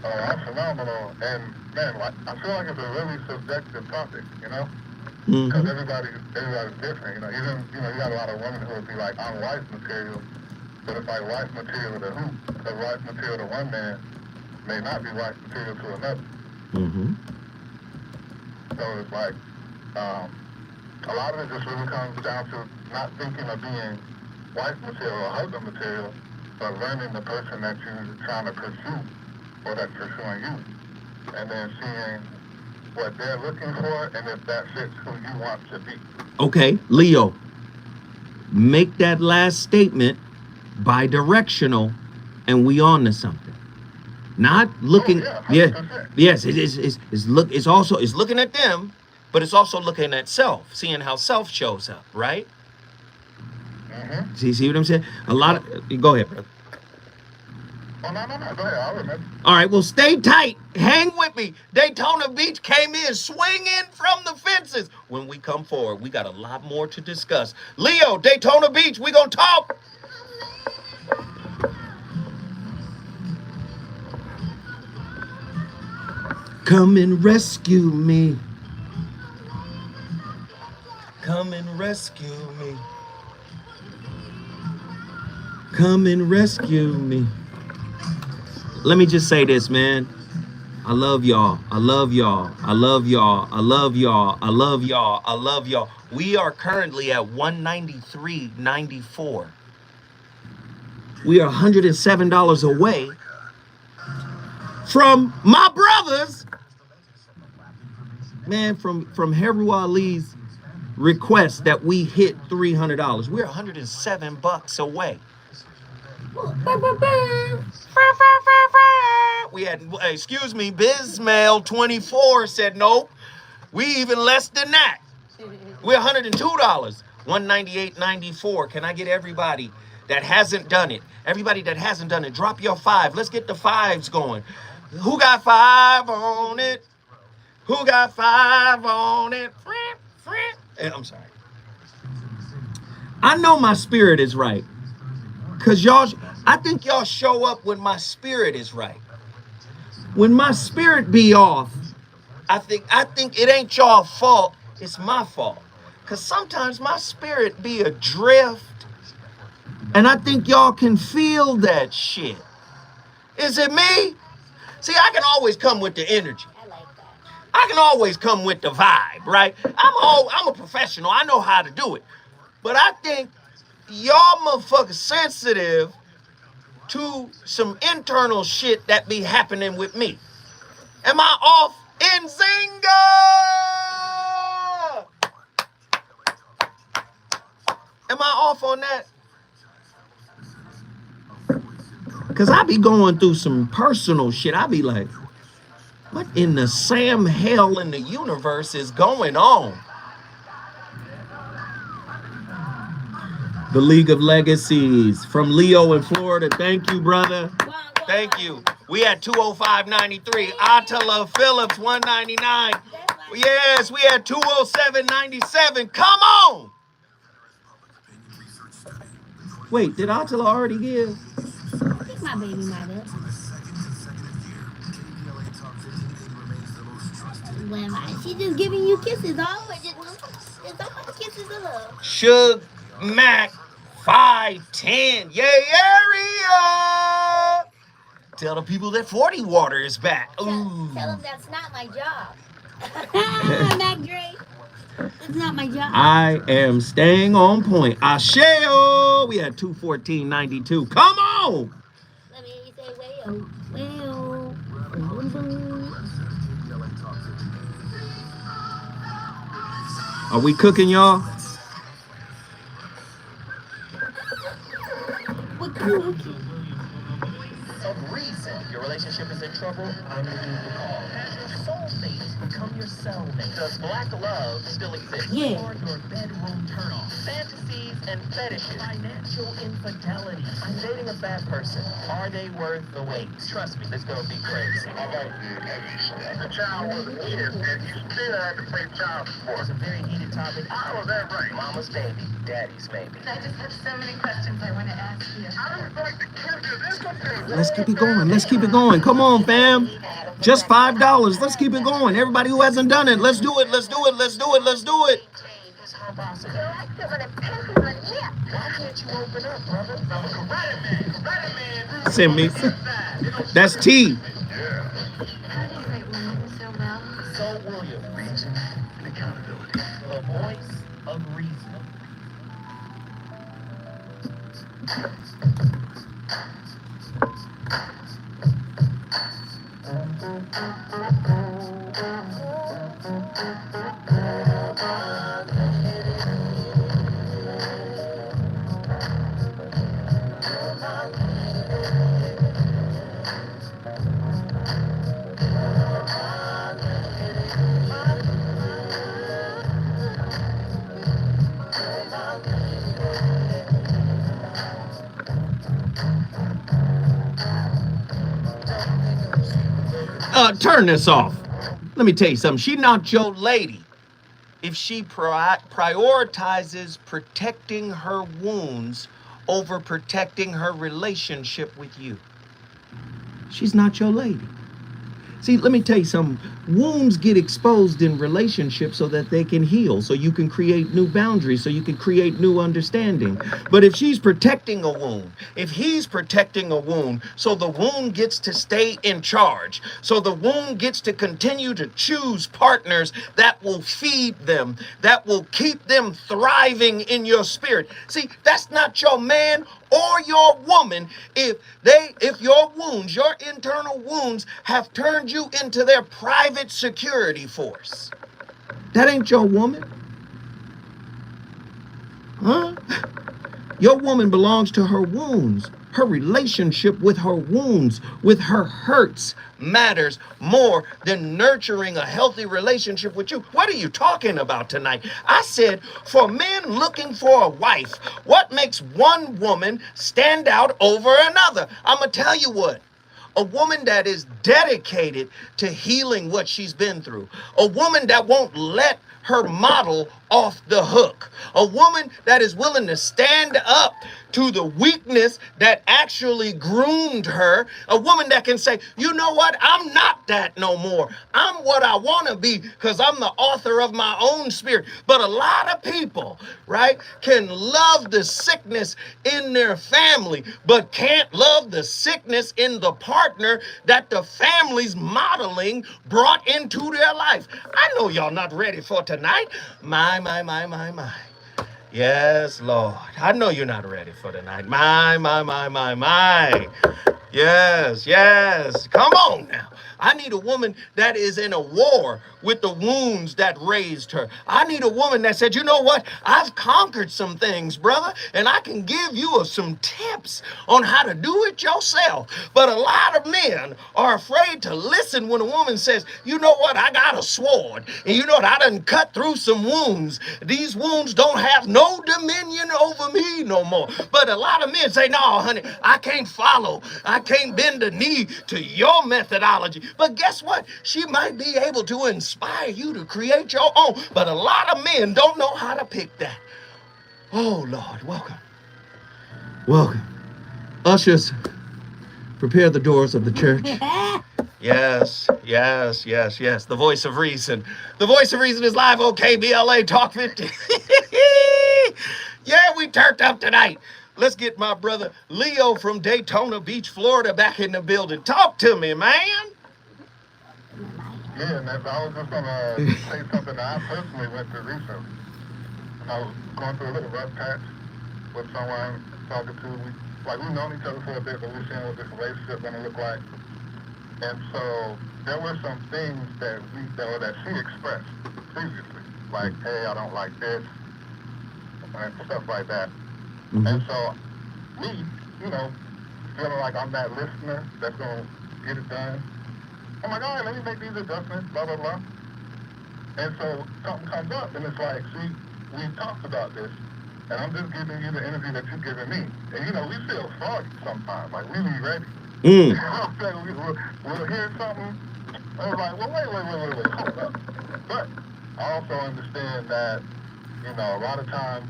I'm phenomenal. And, man, I feel like it's a really subjective topic, you know? Mm-hmm. Because everybody's different, you know? Even, you got a lot of women who would be like, I'm wife material. But it's like wife material to who? Because wife material to one man may not be wife material to another. Mm-hmm. So it's like, a lot of it just really comes down to not thinking of being wife material or husband material, but learning the person that you're trying to pursue or that's pursuing you. And then seeing what they're looking for and if that fits who you want to be. Okay, Leo, make that last statement bi-directional and we on to something. Not looking, yes, it's also looking at them, but it's also looking at self, seeing how self shows up, right? Mm-hmm. See what I'm saying? A lot of, go ahead, brother. Oh, no, go ahead, I'll remember. All right, well, stay tight. Hang with me. Daytona Beach came in swinging from the fences. When we come forward, we got a lot more to discuss. Leo, Daytona Beach, we gonna talk. Come and rescue me. Come and rescue me. Come and rescue me. Let me just say this, man. I love y'all. I love y'all. I love y'all. I love y'all. I love y'all. I love y'all. We are currently at 193.94. We are $107 away from my brothers. Man, from Heru Ali's request that we hit $300. We're $107 away. We had, excuse me, Bizmail 24 said nope. We even less than that. We're $102. 198.94. Can I get everybody that hasn't done it? Everybody that hasn't done it, drop your 5. Let's get the 5s going. Who got 5 on it? Who got 5 on it? I'm sorry. I know my spirit is right. Cause I think y'all show up when my spirit is right. When my spirit be off, I think it ain't y'all fault, it's my fault. Cause sometimes my spirit be adrift, and I think y'all can feel that shit. Is it me? See, I can always come with the energy. I can always come with the vibe, right? I'm a professional. I know how to do it. But I think y'all motherfuckers sensitive to some internal shit that be happening with me. Am I off in Zynga? Am I off on that? Because I be going through some personal shit. I be like, what in the Sam hell in the universe is going on? The League of Legacies from Leo in Florida. Thank you, brother. Thank you. We had 205.93. Attila Phillips 199. Yes, we had 207.97. Come on. Wait, did Attila already give? I think my baby might have. What am I? She just giving you kisses. All it's all kisses of love. Suge Mac 510. Yay, area! Tell the people that 40 water is back. Ooh. Tell them that's not my job. Mac Dre. It's not my job. I am staying on point. Asheo. We had 214.92. Come on. Let me say, well. Are we cooking, y'all? We're cooking. Of reason your relationship is in trouble, I'm giving you a call. Has your soulmate become your cellmate? Does black love still exist? Yeah. Or your bedroom turnoff? Fantasies and fetishes. Financial infidelity. I'm dating a bad person. Are they worth the wait? Trust me, this gonna be crazy. How about the child was a kid and you still had to pay child support? It's a very heated topic. How was that right? Mama's baby, daddy's maybe. I just have so many questions I want to ask you. I was like the kid to this computer. Let's keep it going. Let's keep it going. Come on, fam. Just $5. Let's keep it going. Everybody who hasn't done it, let's do it. Let's do it. Let's do it. Let's do it. Why can't you open up, brother? I'm a karate man. Send me. That's T. How do you write women so well? So William, reason and accountability. The voice of reason. Turn this off. Let me tell you something. She not your lady if she prioritizes protecting her wounds over protecting her relationship with you. She's not your lady. See, let me tell you something. Wounds get exposed in relationships so that they can heal, so you can create new boundaries, so you can create new understanding. But if she's protecting a wound, if he's protecting a wound, so the wound gets to stay in charge, so the wound gets to continue to choose partners that will feed them, that will keep them thriving in your spirit. See, that's not your man or your woman if your wounds, your internal wounds have turned you into their private security force. That ain't your woman. Huh? Your woman belongs to her wounds. Her relationship with her wounds, with her hurts, matters more than nurturing a healthy relationship with you. What are you talking about tonight? I said, for men looking for a wife, what makes one woman stand out over another? I'm going to tell you what. A woman that is dedicated to healing what she's been through. A woman that won't let her model off the hook. A woman that is willing to stand up to the weakness that actually groomed her. A woman that can say, you know what? I'm not that no more. I'm what I want to be because I'm the author of my own spirit. But a lot of people, right, can love the sickness in their family, but can't love the sickness in the partner that the family's modeling brought into their life. I know y'all not ready for tonight. My. Yes, Lord. I know you're not ready for tonight. My. Yes. Come on now. I need a woman that is in a war with the wounds that raised her. I need a woman that said, you know what? I've conquered some things, brother, and I can give you some tips on how to do it yourself. But a lot of men are afraid to listen when a woman says, you know what? I got a sword, and you know what? I done cut through some wounds. These wounds don't have no dominion over me no more. But a lot of men say, no, honey, I can't follow. I can't bend the knee to your methodology. But guess what? She might be able to inspire you to create your own. But a lot of men don't know how to pick that. Oh, Lord, welcome. Ushers, Prepare the doors of the church. Yes, yes, yes, yes. The voice of reason. The voice of reason is live on KBLA Talk 50. Yeah, we turned up tonight. Let's get my brother Leo from Daytona Beach, Florida back in the building. Talk to me, man. Yeah, and I was just gonna say something that I personally went through recently. And I was going through a little rough patch with someone talking to. We've known each other for a bit, but we're seeing what this relationship gonna look like. And so there were some things that she expressed previously, like, hey, I don't like this, and stuff like that. Mm-hmm. And so me, feeling like I'm that listener that's gonna get it done. I'm like, all right, let me make these adjustments, blah, blah, blah. And so something comes up, and it's like, see, we talked about this, and I'm just giving you the energy that you're giving me. And, we feel froggy sometimes, like, we be ready. We'll hear something, and we're like, well, wait, hold up. But I also understand that, a lot of times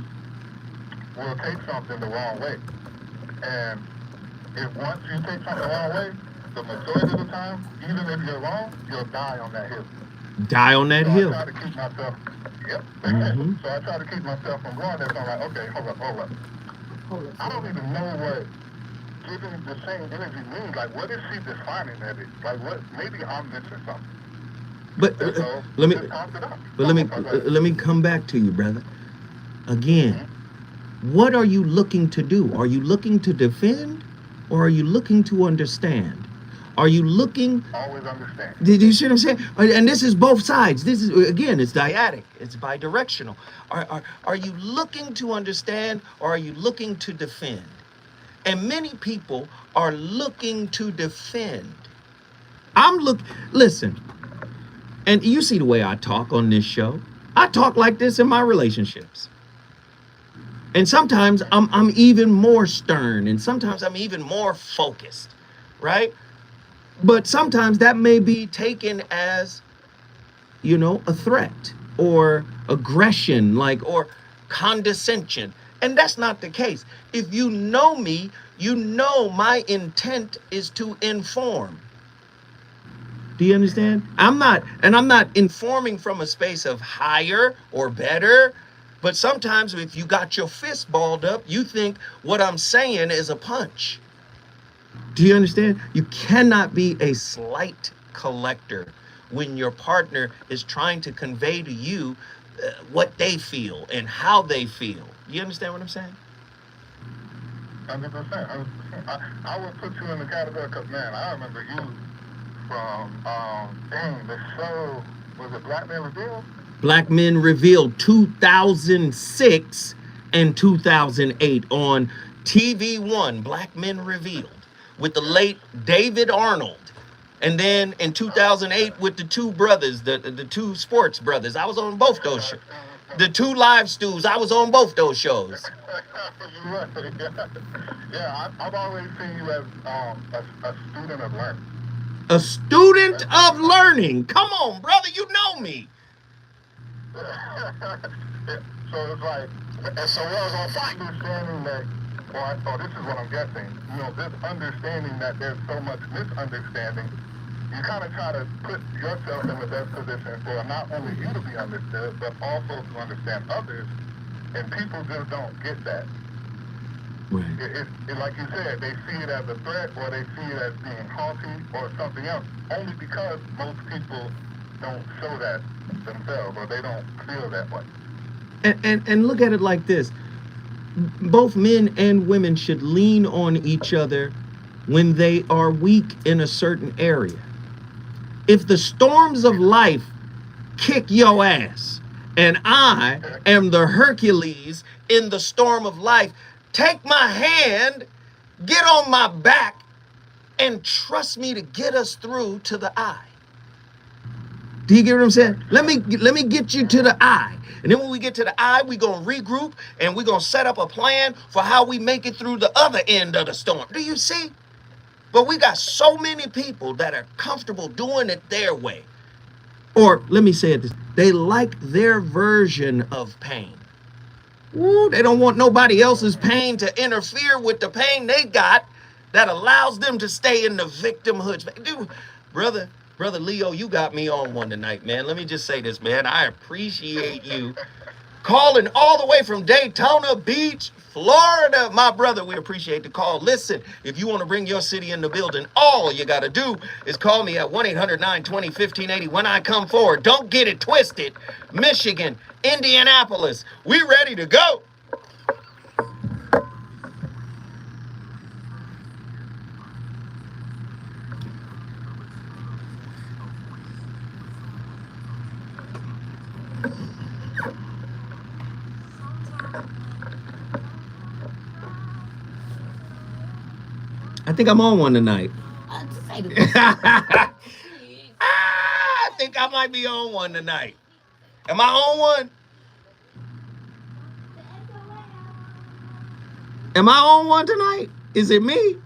we'll take something the wrong way. And if once you take something the wrong way, the majority of the time, even if you're wrong, you'll die on that hill. Die on that hill. I try to keep myself, Mm-hmm. So I try to keep myself from going there. So I'm like, okay, hold up. I don't even know what giving the same energy means. Like, what is she defining that is? Like, what? Maybe I'm missing something. But so let me come back to you, brother. Again, what are you looking to do? Are you looking to defend, or are you looking to understand? Are you looking? Always understand. Did you see what I'm saying? And this is both sides. This is, again, it's dyadic. It's bidirectional. Are you looking to understand, or are you looking to defend? And many people are looking to defend. Listen, and you see the way I talk on this show. I talk like this in my relationships. And sometimes I'm even more stern, and sometimes I'm even more focused, right? But sometimes that may be taken as, a threat or aggression, or condescension. And that's not the case. If you know me, you know my intent is to inform. Do you understand? I'm not informing from a space of higher or better. But sometimes if you got your fist balled up, you think what I'm saying is a punch. Do you understand? You cannot be a slight collector when your partner is trying to convey to you what they feel and how they feel. You understand what I'm saying? 100%. I would put you in the category because, man, I remember you from, the show, was it Black Men Revealed? Black Men Revealed 2006 and 2008 on TV1, Black Men Revealed, with the late David Arnold. And then in 2008 with the two brothers, the two sports brothers. I was on both those shows. The two live stools, I was on both those shows. Yeah, I've always seen you as a student of learning. A student of learning. Come on, brother, you know me. So it's like, and so what I was understanding that, or this is what I'm guessing, this understanding that there's so much misunderstanding, you kind of try to put yourself in the best position for not only you to be understood, but also to understand others, and people just don't get that. Right. It, like you said, they see it as a threat, or they see it as being haughty, or something else, only because most people don't show that themselves, or they don't feel that way. And look at it like this. Both men and women should lean on each other when they are weak in a certain area. If the storms of life kick your ass, and I am the Hercules in the storm of life, take my hand, get on my back, and trust me to get us through to the eye. Do you get what I'm saying? Let me get you to the eye. And then when we get to the eye, we're going to regroup and we're going to set up a plan for how we make it through the other end of the storm. Do you see? But we got so many people that are comfortable doing it their way. Or let me say it this, they like their version of pain. Ooh, they don't want nobody else's pain to interfere with the pain they got. that allows them to stay in the victimhood. Dude, brother Leo, you got me on one tonight, man. Let me just say this, man. I appreciate you calling all the way from Daytona Beach, Florida. My brother, we appreciate the call. Listen, if you want to bring your city in the building, all you got to do is call me at 1-800-920-1580 when I come forward. Don't get it twisted. Michigan, Indianapolis, we ready to go. I think I'm on one tonight. I think I might be on one tonight. Am I on one? Am I on one tonight? Is it me?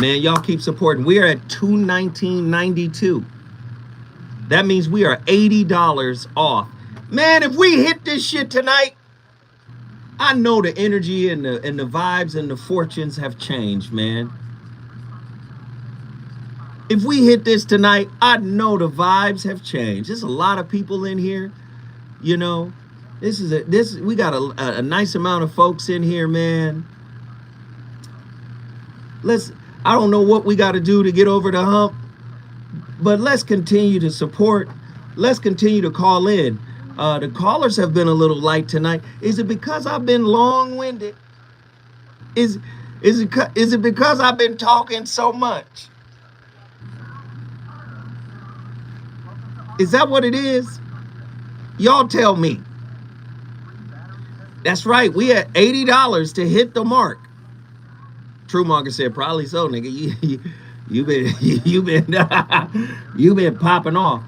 Man, y'all keep supporting. We are at $219.92. That means we are $80 off. Man, if we hit this shit tonight, I know the energy and the vibes and the fortunes have changed, man. If we hit this tonight, I know the vibes have changed. There's a lot of people in here, you know. We got a nice amount of folks in here, man. I don't know what we got to do to get over the hump, but let's continue to support. Let's continue to call in. The callers have been a little light tonight. Is it because I've been long-winded? Is it because I've been talking so much? Is that what it is? Y'all tell me. That's right. We at $80 to hit the mark. Truemonger said, probably so, nigga. You've been popping off.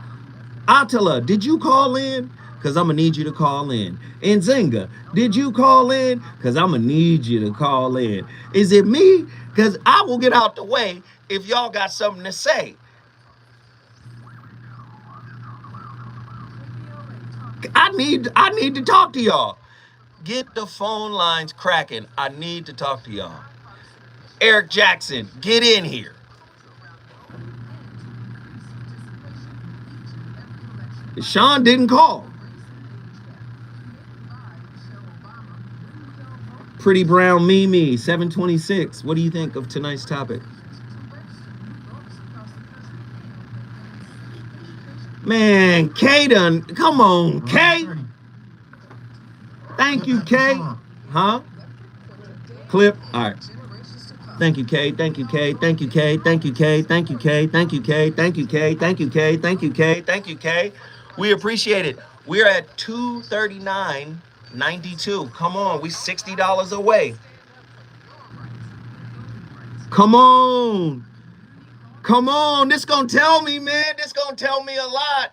Attila, did you call in? Because I'm going to need you to call in. And Zinga, did you call in? Because I'm going to need you to call in. Is it me? Because I will get out the way if y'all got something to say. I need to talk to y'all. Get the phone lines cracking. I need to talk to y'all. Eric Jackson, get in here. Sean didn't call. Pretty Brown Mimi, 726. What do you think of tonight's topic? Man, Kay done. Come on, Kay. Thank you, Kay. Huh? Clip. All right. Thank you, Kay. Thank you, Kay. Thank you, Kay. Thank you, Kay. Thank you, Kay. Thank you, Kay. Thank you, Kay. Thank you, Kay. Thank you, Kay. Thank you, Kay. We appreciate it. We're at $239.92. Come on, we $60 away. Come on. Come on. This gonna tell me, man. This gonna tell me a lot.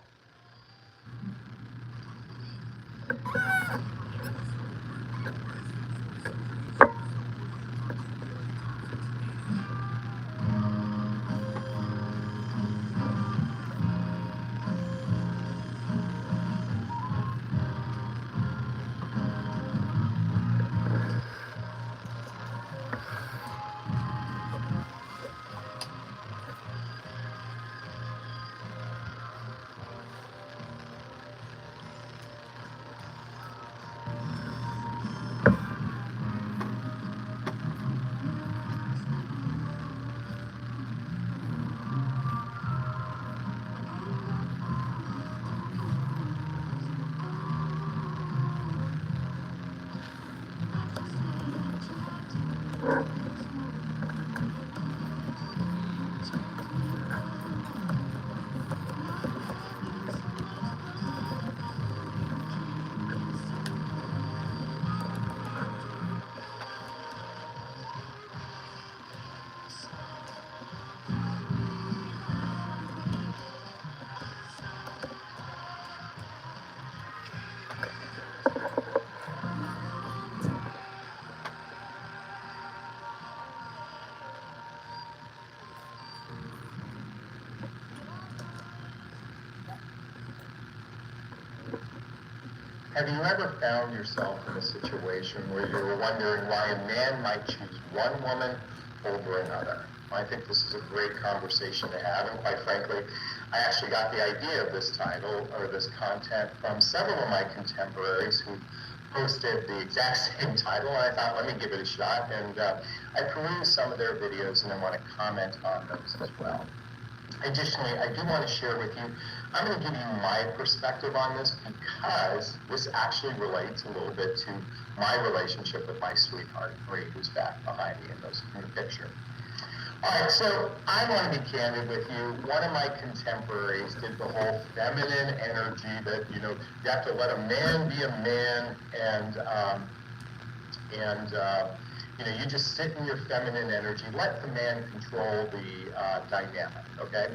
Have you ever found yourself in a situation where you were wondering why a man might choose one woman over another? I think this is a great conversation to have, and quite frankly, I actually got the idea of this title or this content from several of my contemporaries who posted the exact same title, and I thought, let me give it a shot, and I perused some of their videos and I want to comment on those as well. Additionally, I do want to share with you, I'm going to give you my perspective on this because this actually relates a little bit to my relationship with my sweetheart, Marie, who's back behind me in the picture. All right, so I want to be candid with you. One of my contemporaries did the whole feminine energy that, you have to let a man be a man you just sit in your feminine energy, let the man control the dynamic, okay?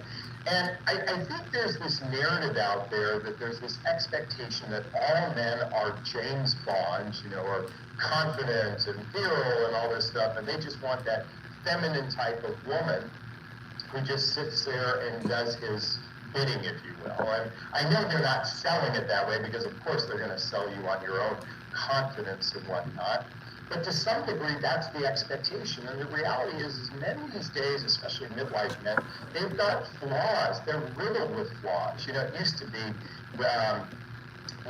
And I think there's this narrative out there that there's this expectation that all men are James Bonds, or confident and virile and all this stuff, and they just want that feminine type of woman who just sits there and does his bidding, if you will. And I know they're not selling it that way because, of course, they're going to sell you on your own confidence and whatnot. But to some degree, that's the expectation. And the reality is men these days, especially midlife men, they've got flaws. They're riddled with flaws. It used to be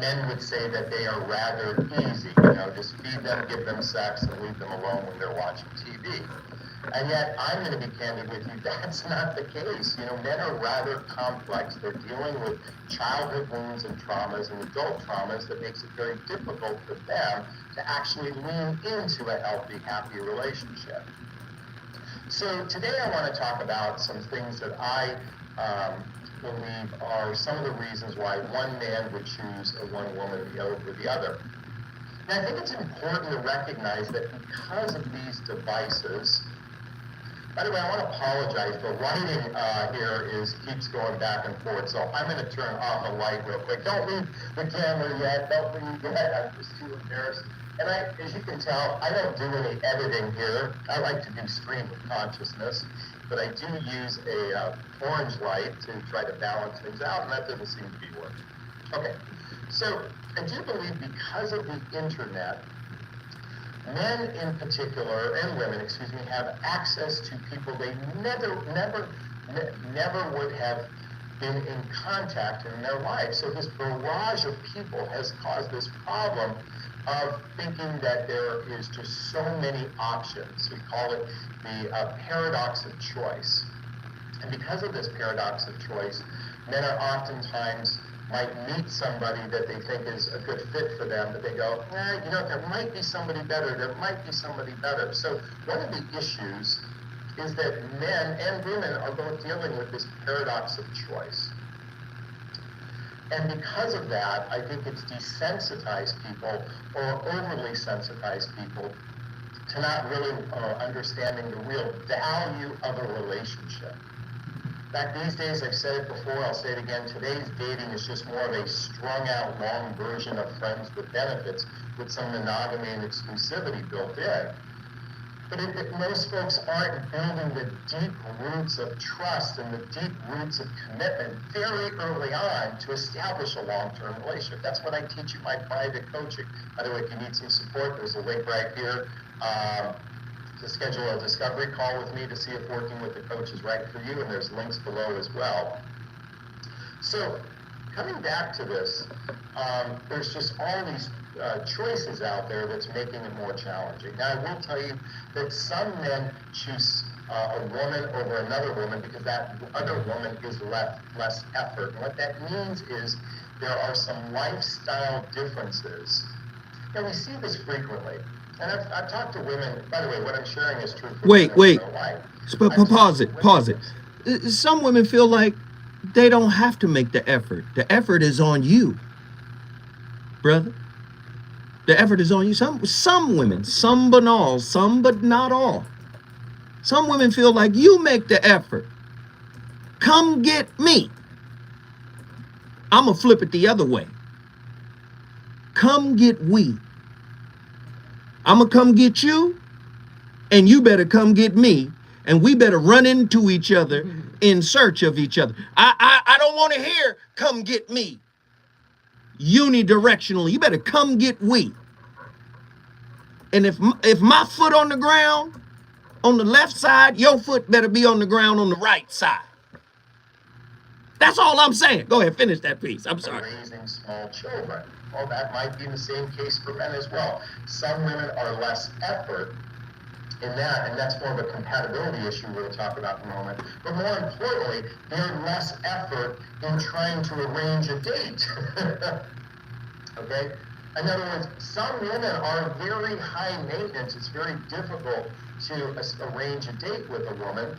men would say that they are rather easy. Just feed them, give them sex, and leave them alone when they're watching TV. And yet, I'm going to be candid with you, that's not the case. Men are rather complex. They're dealing with childhood wounds and traumas and adult traumas that makes it very difficult for them to actually lean into a healthy, happy relationship. So today I want to talk about some things that I believe are some of the reasons why one man would choose one woman over the other. And I think it's important to recognize that because of these devices. By the way, I want to apologize. The lighting here keeps going back and forth, so I'm going to turn off the light real quick. Don't leave the camera yet. Don't leave yet. I'm just too embarrassed. And as you can tell, I don't do any editing here. I like to do stream of consciousness, but I do use a orange light to try to balance things out, and that doesn't seem to be working. Okay, so I do believe because of the internet, men in particular, and women, have access to people they never would have been in contact in their life. So this barrage of people has caused this problem of thinking that there is just so many options. We call it the paradox of choice. And because of this paradox of choice, men are oftentimes might meet somebody that they think is a good fit for them, but they go, there might be somebody better, So one of the issues is that men and women are both dealing with this paradox of choice. And because of that, I think it's desensitized people or overly sensitized people to not really understanding the real value of a relationship. In fact, these days, I've said it before, I'll say it again, today's dating is just more of a strung-out, long version of friends with benefits with some monogamy and exclusivity built in. But most folks aren't building the deep roots of trust and the deep roots of commitment very early on to establish a long-term relationship. That's what I teach in my private coaching. By the way, if you need some support, there's a link right here. To schedule a discovery call with me to see if working with the coach is right for you, and there's links below as well. So, coming back to this, there's just all these choices out there that's making it more challenging. Now, I will tell you that some men choose a woman over another woman because that other woman is less effort. And what that means is there are some lifestyle differences. And we see this frequently. And I've talked to women, by the way, what I'm sharing is true for Wait. women in their life. Pause it. Some women feel like they don't have to make the effort. The effort is on you, brother. The effort is on you. Some women, some but all, some but not all. Some women feel like you make the effort. Come get me. I'm going to flip it the other way. Come get we. I'm going to come get you, and you better come get me, and we better run into each other in search of each other. I don't want to hear, come get me. unidirectionally. You better come get we. And if my foot on the ground on the left side, your foot better be on the ground on the right side. That's all I'm saying. Go ahead, finish that piece. I'm sorry. Raising small children. Well, that might be the same case for men as well. Some women are less effort in that, and that's more of a compatibility issue we'll talk about in a moment. But more importantly, they're less effort in trying to arrange a date. Okay? In other words, some women are very high maintenance. It's very difficult to arrange a date with a woman.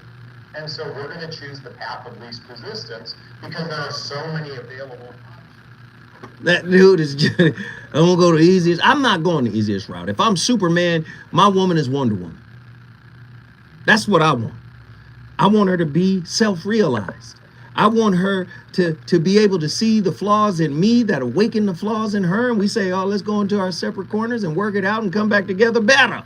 And so we're going to choose the path of least resistance because there are so many available. That dude is just, I'm going to go the easiest. I'm not going the easiest route. If I'm Superman, my woman is Wonder Woman. That's what I want. I want her to be self-realized. I want her to be able to see the flaws in me that awaken the flaws in her. And we say, oh, let's go into our separate corners and work it out and come back together better.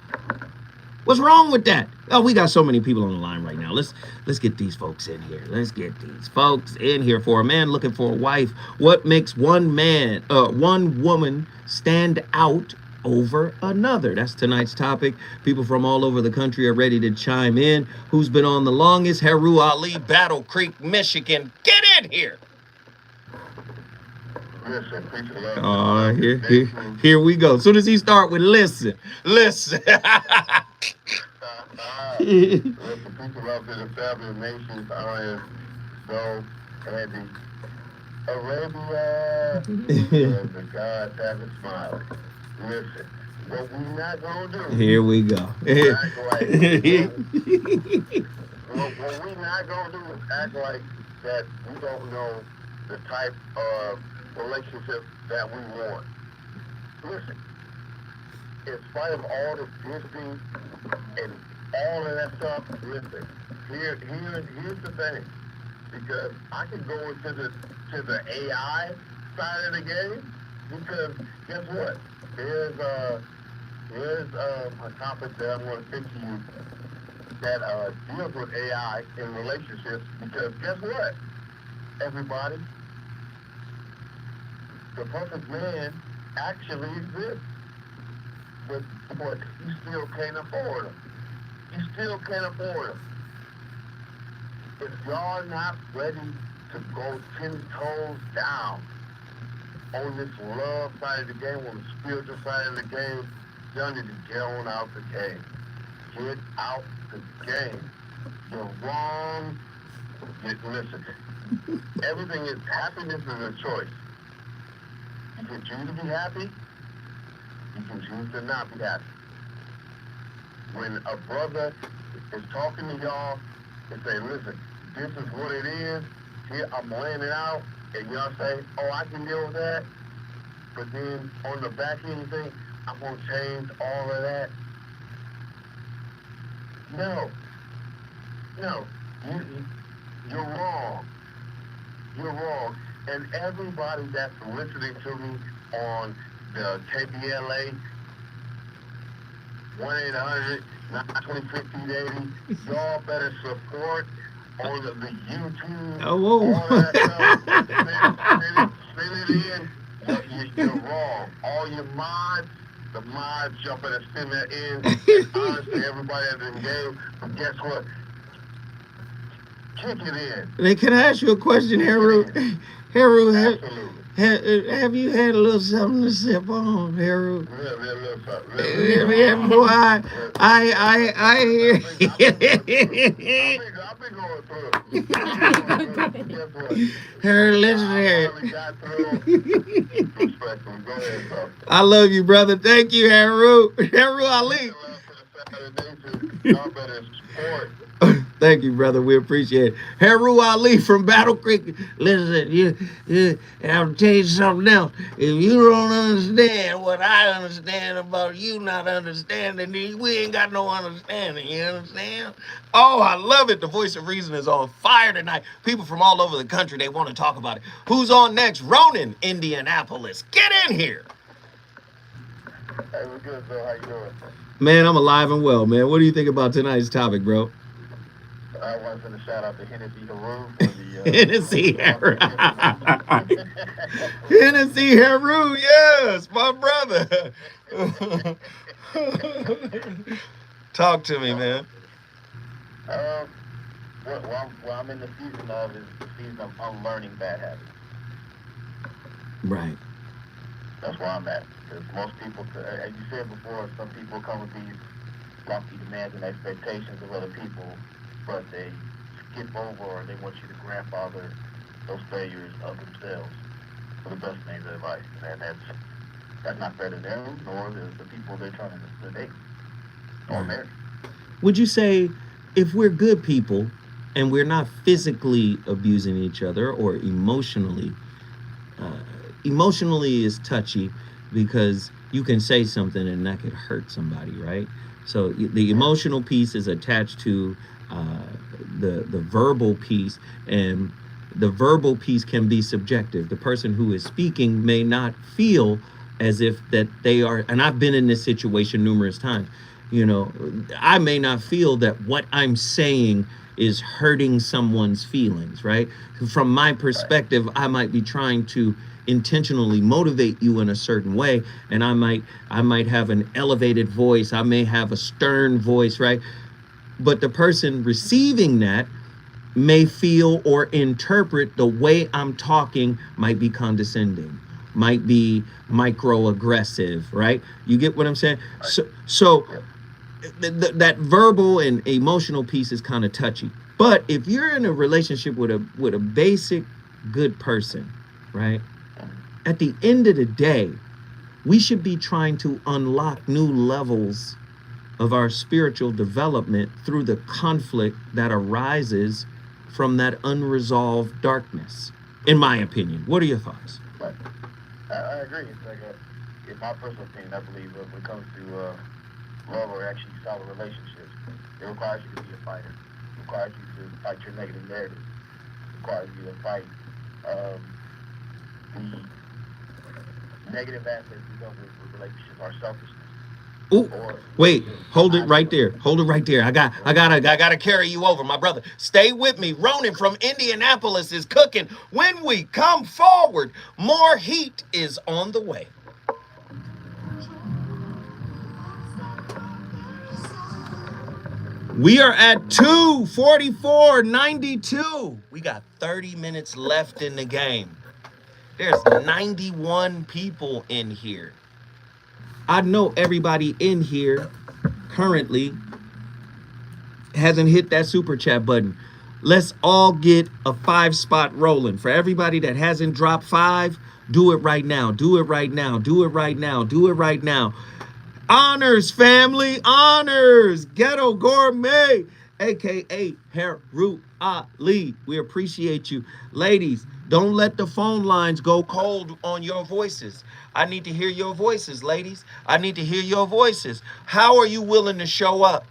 What's wrong with that? Oh, we got so many people on the line right now. Let's get these folks in here. Let's get these folks in here. For a man looking for a wife, what makes one woman stand out over another? That's tonight's topic. People from all over the country are ready to chime in. Who's been on the longest? Heru Ali, Battle Creek, Michigan. Get in here. Listen, preach the love. Oh, here we go. As soon as he start with listen. Listen, people love to the family of nations are so heavy. Arabia, the gods have a smile. Listen, what we not gonna do. Here we go. What we not gonna do is act like that we don't know the type of relationship that we want. Listen, in spite of all the Disney and all of that stuff, listen, here's the thing. Because I can go into the AI side of the game, because guess what? Here's a topic that I'm going to pitch to you that deals with AI in relationships, because guess what? Everybody, the perfect man actually exists, but you still can't afford him. You still can't afford him. If y'all not ready to go 10 toes down on this love side of the game, on the spiritual side of the game, y'all need to get on out the game. Get out the game. You're wrong. Listen, everything is, happiness is a choice. You can choose to be happy. You can choose to not be happy. When a brother is talking to y'all and say, listen, this is what it is, here I'm laying it out, and y'all say, oh, I can deal with that, but then on the back end you think, I'm going to change all of that. No, you're wrong. You're wrong. And everybody that's listening to me on the KBLA 1-800-920-5080, y'all better support on the YouTube. Oh, whoa. All that stuff. Send it in. You're wrong. All your mods, the mods jumping and send that in. And honestly, everybody that's engaged, but guess what? Kick it in. Hey, can I ask you a question, Heru? Heru, Absolutely. have you had a little something to sip on, Heru? Little something. Yeah, boy, I hear. I've been going through. Guess what? Heru, listen I here. finally got through. Respectfully. Go ahead, bro. I love you, brother. Thank you, Heru. Heru Ali. Love to the Saturday. Y'all better support. Thank you, brother. We appreciate it. Heru Ali from Battle Creek. Listen, you, I'll tell you something else. If you don't understand what I understand about you not understanding, then we ain't got no understanding. You understand? Oh, I love it. The voice of reason is on fire tonight. People from all over the country, they want to talk about it. Who's on next? Ronan, Indianapolis. Get in here. Hey, we're good, bro. How you doing? Man, I'm alive and well, man. What do you think about tonight's topic, bro? I was going to shout out to Hennessy Haru for the Hennessy Haru. uh, Hennessy Haru, yes, my brother. Talk to me, man. um, what I'm in the season of is the season of unlearning bad habits. Right. That's where I'm at. Because most people, as you said before, some people come with these lofty demands and expectations of other people, but they skip over or they want you to grandfather those failures of themselves for the best names of advice. And that's not fair to them nor the people they're trying to date or marry. Would you say if we're good people and we're not physically abusing each other or emotionally is touchy because you can say something and that could hurt somebody, right? So the emotional piece is attached to the verbal piece, and the verbal piece can be subjective. The person who is speaking may not feel as if that they are, and I've been in this situation numerous times. You know, I may not feel that what I'm saying is hurting someone's feelings, right? From my perspective, I might be trying to intentionally motivate you in a certain way, and I might have an elevated voice, I may have a stern voice, right? But the person receiving that may feel or interpret the way I'm talking might be condescending, might be microaggressive, right? You get what I'm saying? So that verbal and emotional piece is kind of touchy. But if you're in a relationship with a basic good person, right? At the end of the day, we should be trying to unlock new levels of our spiritual development through the conflict that arises from that unresolved darkness, in my opinion. What are your thoughts? Right. I agree. It's like in my personal opinion, I believe when it comes to love or actually solid relationships, it requires you to be a fighter. It requires you to fight your negative narrative. It requires you to fight the negative aspects of relationships, our selfishness. Ooh, wait, hold it right there. Hold it right there. I gotta carry you over, my brother. Stay with me. Ronan from Indianapolis is cooking. When we come forward, more heat is on the way. We are at 2:44:92. We got 30 minutes left in the game. There's 91 people in here. I know everybody in here currently hasn't hit that super chat button. Let's all get a 5 spot rolling. For everybody that hasn't dropped 5, do it right now. Do it right now. Do it right now. Do it right now. Honors, family, honors. Ghetto Gourmet, aka Haru Ali. We appreciate you. Ladies, don't let the phone lines go cold on your voices. I need to hear your voices, ladies. I need to hear your voices. How are you willing to show up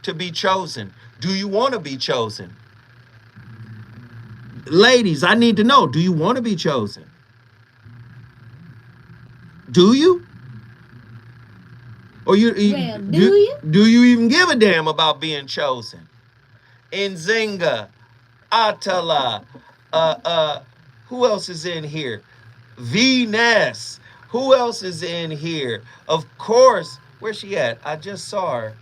to be chosen? Do you want to be chosen? Ladies, I need to know, do you want to be chosen? Do you? Or Well, do you even give a damn about being chosen? Nzinga, Atala, who else is in here? Venus. Who else is in here? Of course. Where's she at? I just saw her.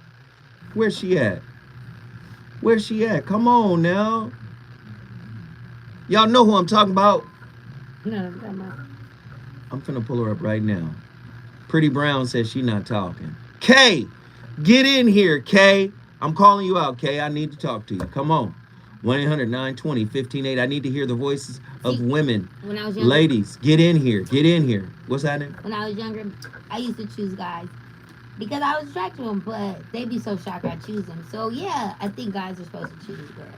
Where's she at? Where's she at? Come on now. Y'all know who I'm talking about. No, I'm talking about. I'm finna pull her up right now. Pretty Brown says she not talking. Kay, get in here, Kay. I'm calling you out, Kay. I need to talk to you. Come on. 1-800-920-1580. I need to hear the voices of women. When I was younger, ladies, get in here. Get in here. What's happening? when I was younger, I used to choose guys because I was attracted to them, but they'd be so shocked I choose them. So yeah, I think guys are supposed to choose girls.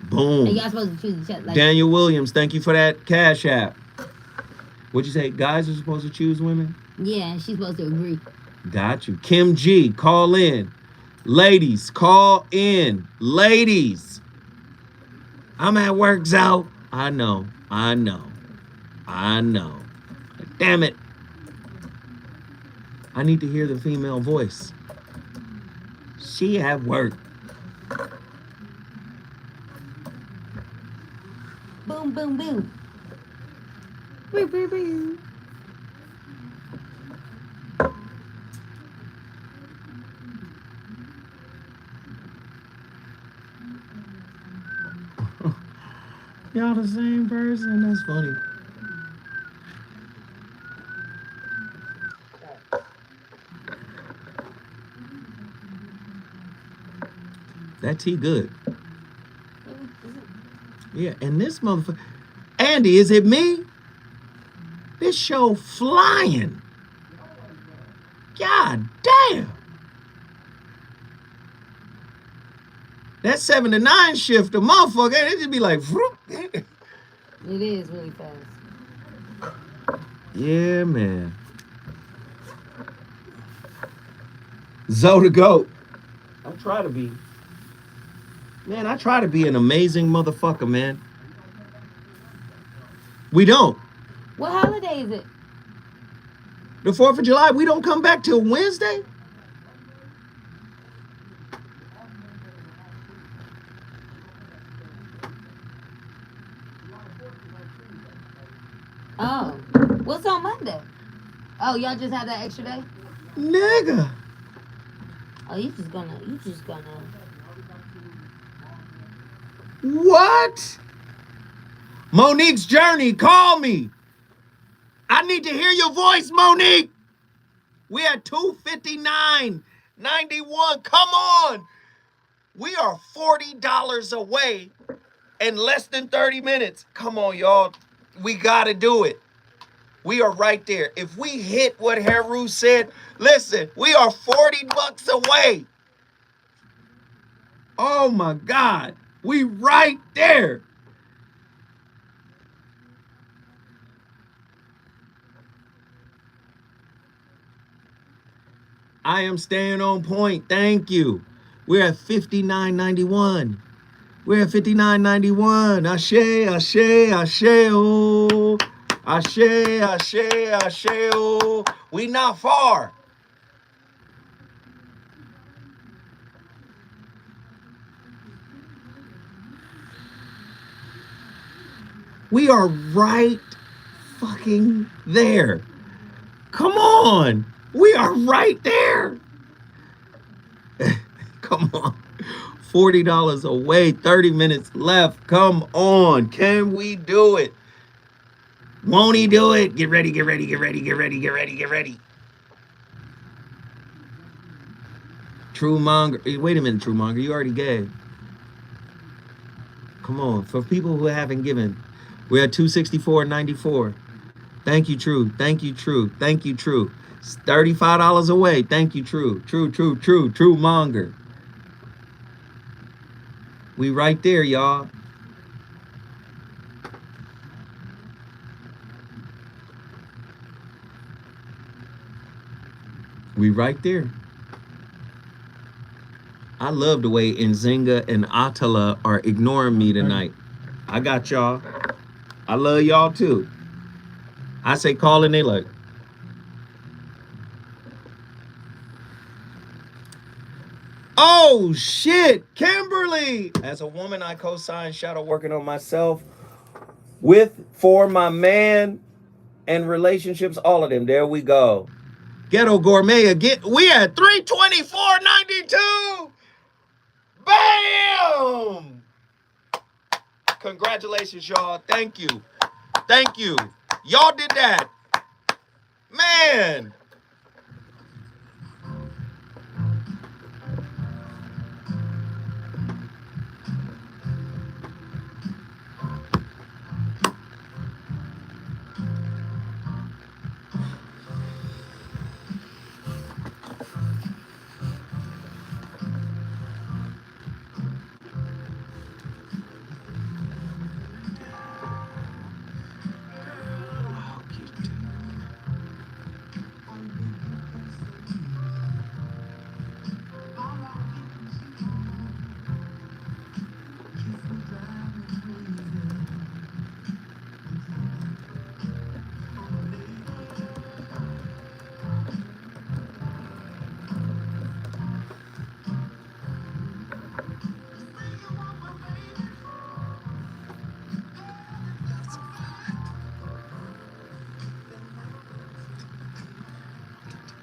Boom. And y'all supposed to choose each other. Like, Daniel Williams, thank you for that Cash App. What'd you say? Guys are supposed to choose women? yeah, and she's supposed to agree. Got you. Kim G, call in. Ladies, call in. Ladies. I'm at work, Zoe. I know. Damn it. I need to hear the female voice. She at work. Boom, boom, boom. Boom, boom, boom. Y'all the same person? That's funny. That tea good. Yeah, and this motherfucker. Andy, is it me? This show flying. God damn. That 7 to 9 shift, the motherfucker, it just be like, whoop. It is really fast. Yeah, man. Zoe the GOAT. I try to be. Man, I try to be an amazing motherfucker, man. We don't. What holiday is it? The 4th of July, we don't come back till Wednesday? Oh. What's on Monday? Oh, y'all just have that extra day? Nigga. Oh, you just gonna. What? Monique's Journey, call me. I need to hear your voice, Monique. We at 259.91. Come on. We are $40 away in less than 30 minutes. Come on, y'all. We got to do it. We are right there. If we hit what Heru said, listen, we are $40 away. Oh my God. We right there. I am staying on point. Thank you. We're at 59.91. We're at 59.91. Ashe, ashe, ashe, oh. Ashe, ashe, ashe, oh. We not far. We are right fucking there. Come on. We are right there. Come on. $40 away, 30 minutes left. Come on. Can we do it? Won't he do it? Get ready, get ready, get ready, get ready, get ready, get ready. True Monger. Wait a minute, True Monger. You already gave. Come on. For people who haven't given, we're at 264.94. Thank you, True. Thank you, True. Thank you, True. It's $35 away. Thank you, True. True Monger. We right there, y'all. We right there. I love the way Nzinga and Atala are ignoring me tonight. I got y'all. I love y'all too. I say call and they like. Oh shit, Kimberly! As a woman, I co-signed shadow working on myself for my man and relationships, all of them. There we go. Ghetto Gourmet again. We at 324.92. Bam! Congratulations, y'all. Thank you. Thank you. Y'all did that. Man.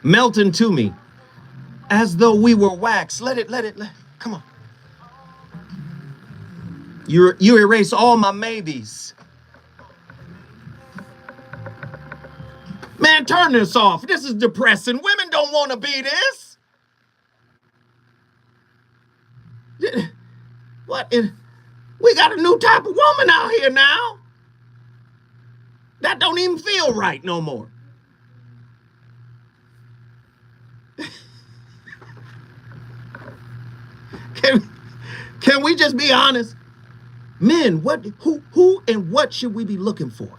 melt into me as though we were wax. Let it, come on. You erase all my maybes. Man, turn this off. This is depressing. Women don't want to be this. What? We got a new type of woman out here now. That don't even feel right no more. Can we just be honest? Men, who and what should we be looking for?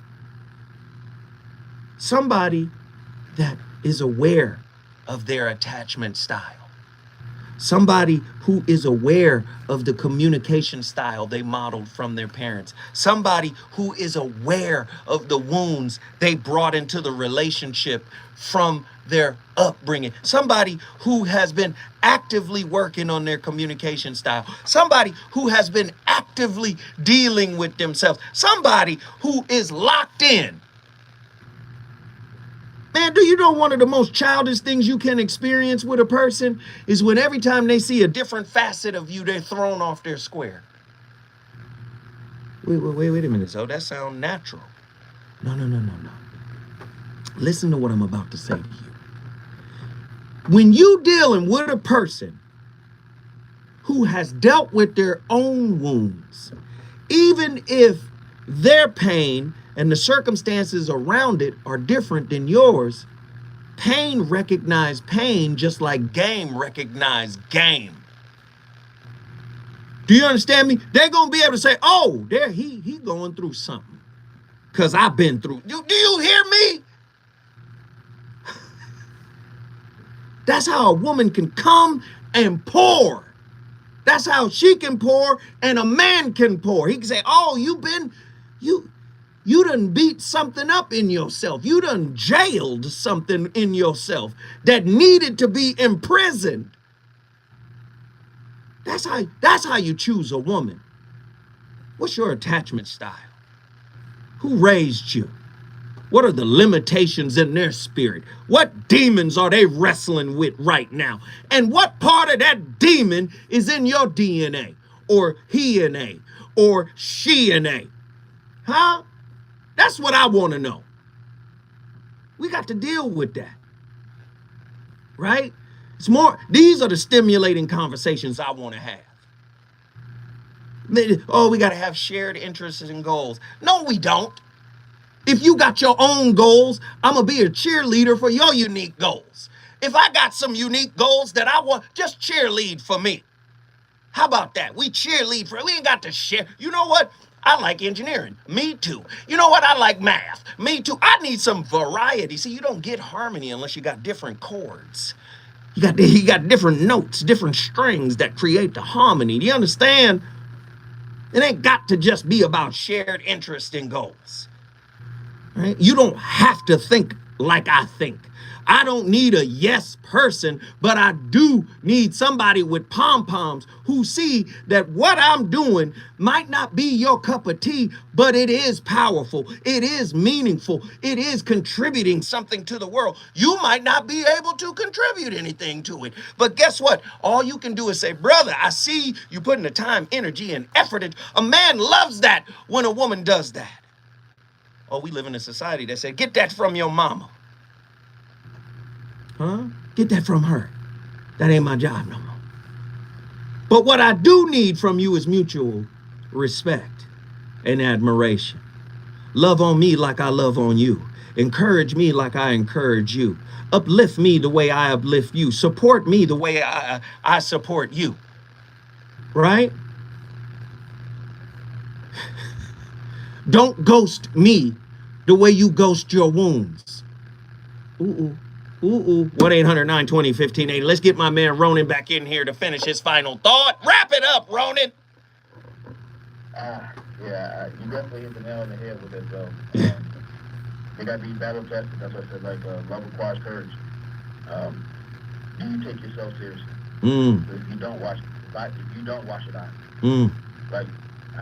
Somebody that is aware of their attachment style. Somebody who is aware of the communication style they modeled from their parents. Somebody who is aware of the wounds they brought into the relationship from their upbringing. Somebody who has been actively working on their communication style. Somebody who has been actively dealing with themselves. Somebody who is locked in. Man, do you know one of the most childish things you can experience with a person is when every time they see a different facet of you, they're thrown off their square. Wait a minute. So that sounds natural. No. Listen to what I'm about to say to you. When you dealing with a person who has dealt with their own wounds, even if their pain and the circumstances around it are different than yours, pain recognize pain just like game recognize game. Do you understand me? They're going to be able to say, oh, there he going through something. Because I've been through. Do you hear me? That's how a woman can come and pour. That's how she can pour and a man can pour. He can say, oh, you done beat something up in yourself. You done jailed something in yourself that needed to be imprisoned. That's how you choose a woman. What's your attachment style? Who raised you? What are the limitations in their spirit? What demons are they wrestling with right now? And what part of that demon is in your DNA or he-na or she-na? Huh? That's what I want to know. We got to deal with that. Right? It's more, these are the stimulating conversations I want to have. Oh, we got to have shared interests and goals. No, we don't. If you got your own goals, I'm going to be a cheerleader for your unique goals. If I got some unique goals that I want, just cheerlead for me. How about that? We cheerlead for, we ain't got to share. You know what? I like engineering. Me too. You know what? I like math. Me too. I need some variety. See, you don't get harmony unless you got different chords. You got different notes, different strings that create the harmony. Do you understand? It ain't got to just be about shared interest and goals. Right? You don't have to think like I think. I don't need a yes person, but I do need somebody with pom-poms who see that what I'm doing might not be your cup of tea, but it is powerful. It is meaningful. It is contributing something to the world. You might not be able to contribute anything to it, but guess what? All you can do is say, brother, I see you putting the time, energy, and effort in. A man loves that when a woman does that. Oh, we live in a society that said, get that from your mama. Huh? Get that from her. That ain't my job no more. But what I do need from you is mutual respect and admiration. Love on me like I love on you. Encourage me like I encourage you. Uplift me the way I uplift you. Support me the way I support you. Right? Don't ghost me the way you ghost your wounds. Ooh. 1-800-920-1580. Let's get my man Ronan back in here to finish his final thought. Wrap it up, Ronan. You definitely hit the nail on the head with it, though. They got to be battle tested. That's what I said, like love requires courage. Do you take yourself seriously? If you don't watch it out. Like,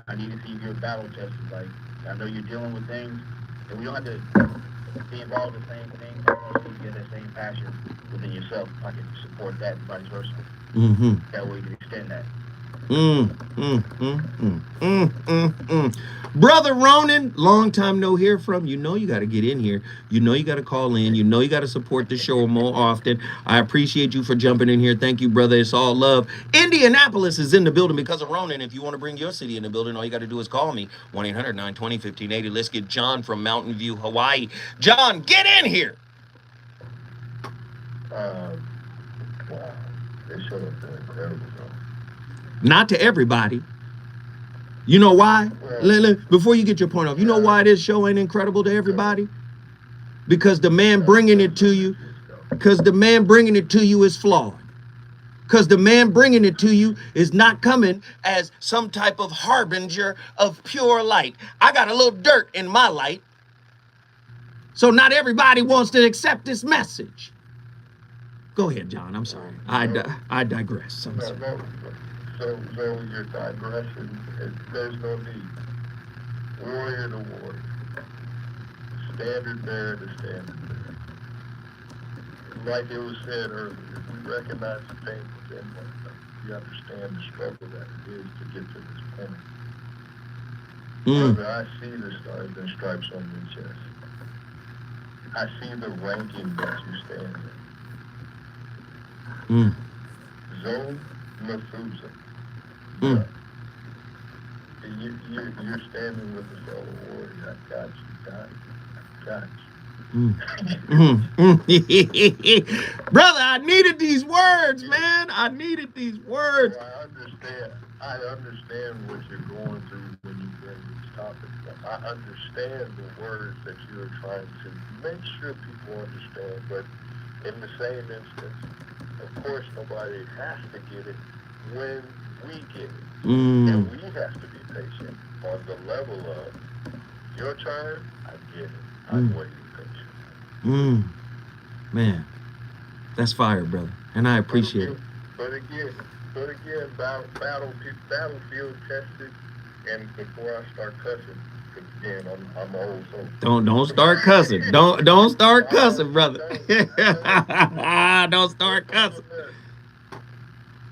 I need to see if you're battle tested. Like, I know you're dealing with things, and we don't have to be involved in the same thing, you get that same passion within yourself. I can support that and vice versa. Mm-hmm. That way you can extend that. Brother Ronan, long time no hear from. You know you got to get in here. You know you got to call in. You know you got to support the show more often. I appreciate you for jumping in here. Thank you, brother. It's all love. Indianapolis is in the building because of Ronan. If you want to bring your city in the building, all you got to do is call me, 1-800-920-1580. Let's get John from Mountain View, Hawaii. John, get in here. Wow, this show has been incredible, bro. Not to everybody. You know why? Before you get your point off, you know why this show ain't incredible to everybody? Because the man bringing it to you, is flawed. Because the man bringing it to you is not coming as some type of harbinger of pure light. I got a little dirt in my light. So not everybody wants to accept this message. Go ahead, John. I'm sorry. I digress. I'm sorry. So your digression, there's no need. Warrior to warrior. Standard bearer to standard bearer. Like it was said earlier, if we recognize the pain within one another, we understand the struggle that it is to get to this point. Brother, I see the stars and stripes on your chest. I see the ranking that you stand in. Zoe Methuselah. You're standing with the fellow warrior. I got you. Brother, I needed these words, man. I needed these words. I understand what you're going through when you bring these topics up. I understand the words that you're trying to make sure people understand, but in the same instance, of course, nobody has to get it when we get it. And we have to be patient on the level of your turn, I get it. I'm waiting patient. Man, that's fire, brother. And I appreciate it. But again, battlefield tested, and before I start cussing, because again, I'm old, so don't start cussing. Don't start cussing, brother. Don't start cussing.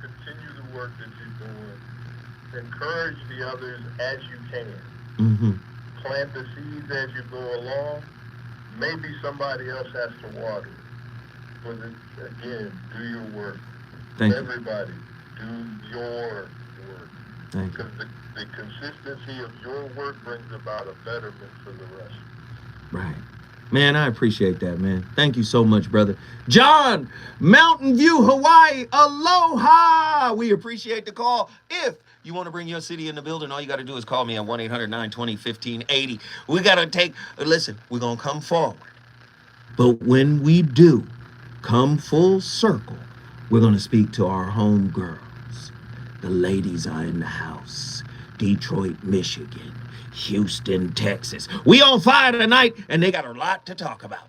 Continue the work that you're doing. Encourage the others as you can. Plant the seeds as you go along. Maybe somebody else has to water it. But again, do your work. Everybody, do your work. Because the consistency of your work brings about a betterment for the rest. Right. Man, I appreciate that, man. Thank you so much, brother. John, Mountain View, Hawaii, aloha. We appreciate the call. If you want to bring your city in the building, all you got to do is call me at 1-800-920-1580. We got to listen, we're going to come forward. But when we do come full circle, we're going to speak to our home girls. The ladies are in the house. Detroit, Michigan. Houston, Texas. We on fire tonight, and they got a lot to talk about.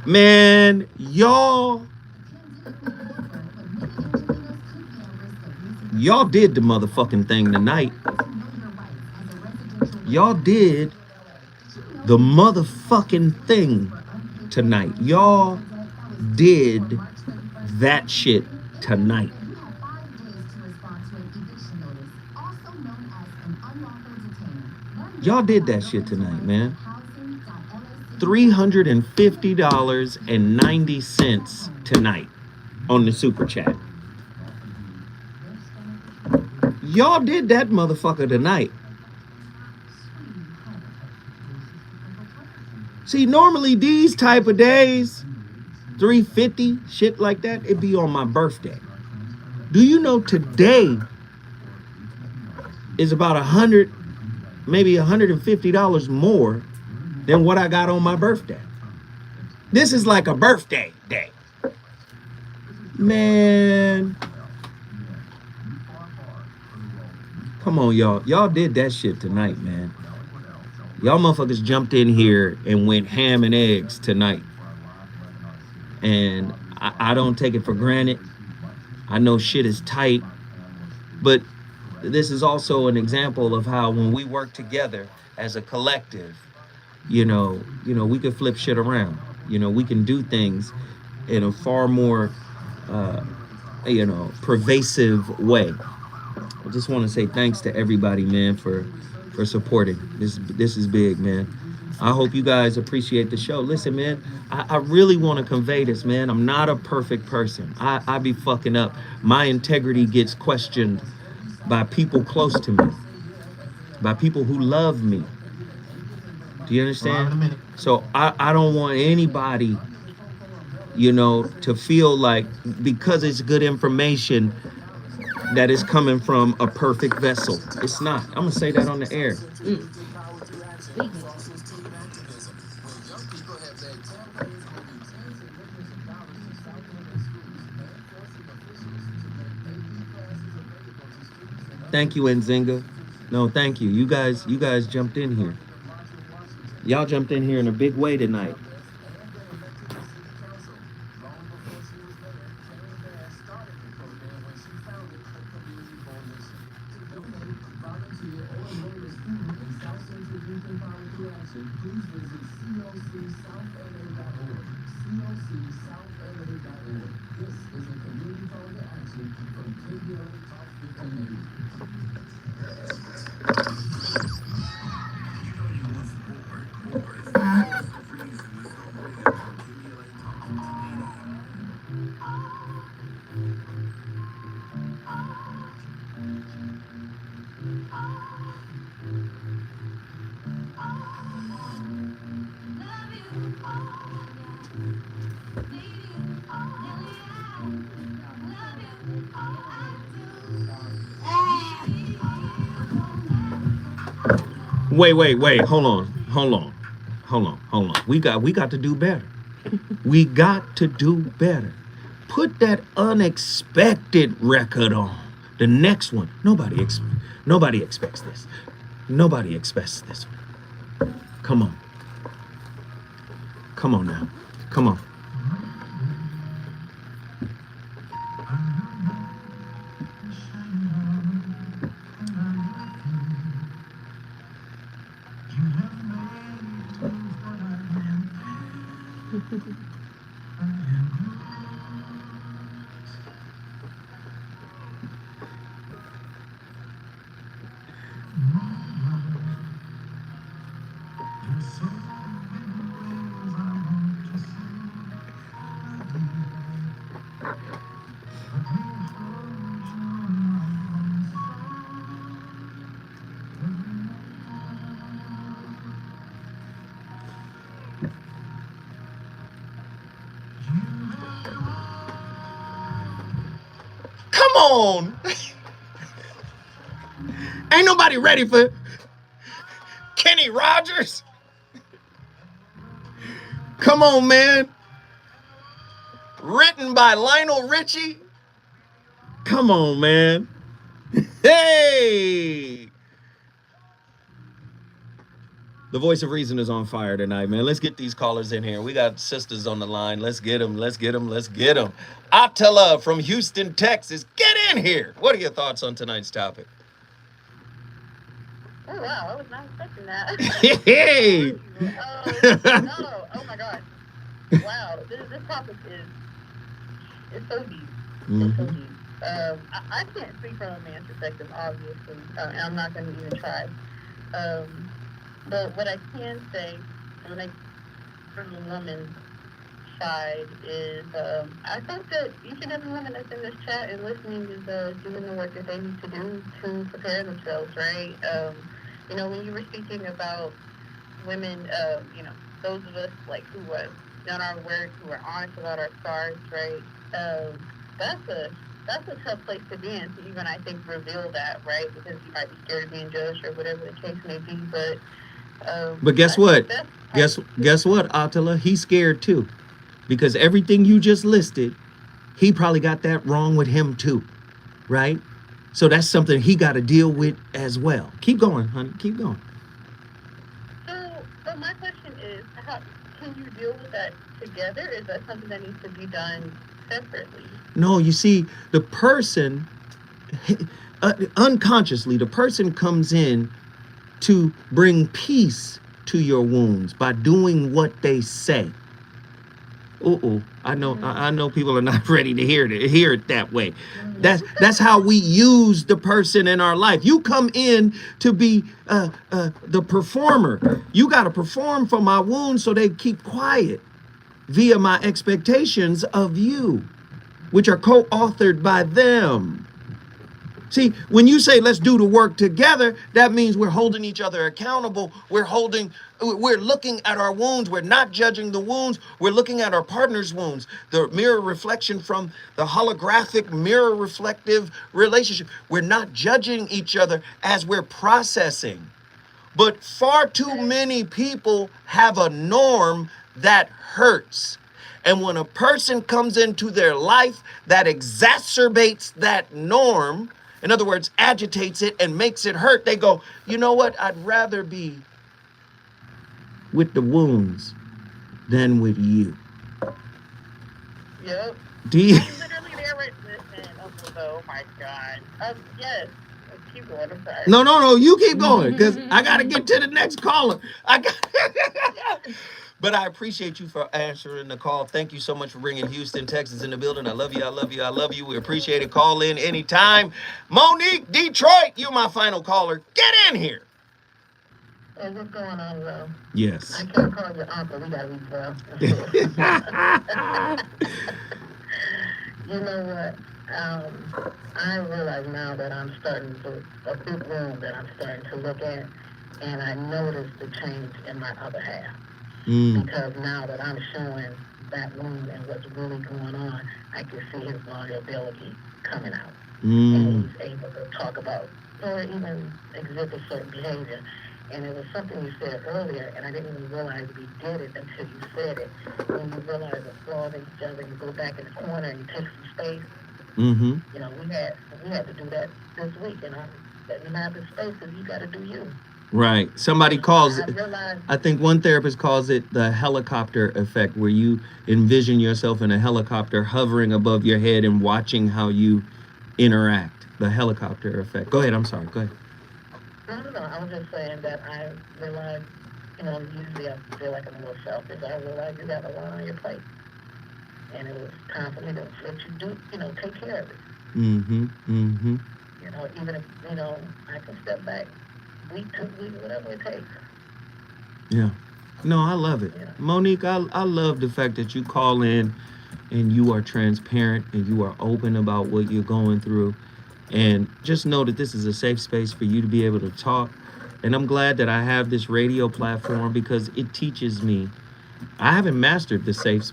Man, y'all did the motherfucking thing tonight. Y'all did the motherfucking thing tonight. Y'all did that shit tonight. Y'all did that shit tonight, man. $350.90 tonight on the super chat. Y'all did that motherfucker tonight. See, normally these type of days, 350, shit like that, it'd be on my birthday. Do you know today is about $100, maybe $150 more than what I got on my birthday? This is like a birthday day. Man. Come on, y'all. Y'all did that shit tonight, man. Y'all motherfuckers jumped in here and went ham and eggs tonight. And I don't take it for granted. I know shit is tight. But this is also an example of how when we work together as a collective, we can flip shit around. We can do things in a far more, uh, pervasive way. I just want to say thanks to everybody, man, for supporting. This is big, man. I hope you guys appreciate the show. Listen, man, I really want to convey this, man. I'm not a perfect person. I be fucking up. My integrity gets questioned by people close to me, by people who love me. Do you understand? So I don't want anybody, to feel like because it's good information that is coming from a perfect vessel. It's not. I'm gonna say that on the air. Speak it. Thank you, Nzinga. No, thank you. You guys jumped in here. Y'all jumped in here in a big way tonight. Wait. Hold on. We got to do better. We got to do better. Put that unexpected record on. The next one. Nobody expects this. Nobody expects this one. Come on. Come on now. Come on. Come on. Ain't nobody ready for Kenny Rogers. Come on, man. Written by Lionel Richie. Come on, man. Hey. The voice of reason is on fire tonight, man. Let's get these callers in here. We got sisters on the line. Let's get them. Attila from Houston, Texas. Get in here. What are your thoughts on tonight's topic? Oh wow, I was not expecting that. Hey. No, oh my god. Wow, this topic is so deep. It's so deep. I can't speak from a man's perspective, obviously, and I'm not going to even try. But what I can say, when I from the woman's side, is I think that each and every woman that's in this chat and listening is doing the work that they need to do to prepare themselves, right? When you were speaking about women, those of us like who have done our work, who are honest about our scars, right? That's a tough place to be in to even, I think, reveal that, right? Because you might be scared of being judged or whatever the case may be. But guess what? Guess what, Attila? He's scared too, because everything you just listed, he probably got that wrong with him too, right? So that's something he got to deal with as well. Keep going, honey. Keep going. So my question is, how can you deal with that together? Is that something that needs to be done separately? No, you see, the person unconsciously, the person comes in to bring peace to your wounds by doing what they say. I know people are not ready to hear it that way. That's how we use the person in our life. You come in to be the performer. You got to perform for my wounds so they keep quiet via my expectations of you, which are co-authored by them. See, when you say let's do the work together, that means we're holding each other accountable. We're looking at our wounds. We're not judging the wounds. We're looking at our partner's wounds. The mirror reflection from the holographic mirror reflective relationship. We're not judging each other as we're processing. But far too many people have a norm that hurts. And when a person comes into their life that exacerbates that norm, in other words, agitates it and makes it hurt, they go, you know what? I'd rather be with the wounds than with you. Yep. Do you? I'm literally there right listen. Oh my God. Yes. Keep going. I'm sorry. No. You keep going because I got to get to the next caller. But I appreciate you for answering the call. Thank you so much for bringing Houston, Texas in the building. I love you. I love you. I love you. We appreciate it. Call in anytime. Monique, Detroit, you my final caller. Get in here. Hey, what's going on, bro? Yes. I can't call your uncle. We gotta be bro. You know what? I realize now that I'm starting to a big wound that I'm starting to look at, and I notice the change in my other half. Because now that I'm showing that wound and what's really going on, I can see his vulnerability coming out. And he's able to talk about or even exhibit certain behavior. And it was something you said earlier, and I didn't even realize we did it until you said it. When you realize the flaws in each other, you go back in the corner and you take some space. You know, we had to do that this week, and I'm letting him have his space because you got to do you. Right. Somebody calls it, I think one therapist calls it the helicopter effect, where you envision yourself in a helicopter hovering above your head and watching how you interact. The helicopter effect. Go ahead. I'm sorry. Go ahead. No. I was just saying that I realized, you know, usually I feel like I'm a little selfish. I realized you got a lot on your plate. And it was time for me to let you do, you know, take care of it. You know, even if, you know, I can step back week, 2 weeks, whatever it takes. Yeah. No, I love it. Yeah. Monique, I love the fact that you call in and you are transparent and you are open about what you're going through. And just know that this is a safe space for you to be able to talk. And I'm glad that I have this radio platform because it teaches me. I haven't mastered the safe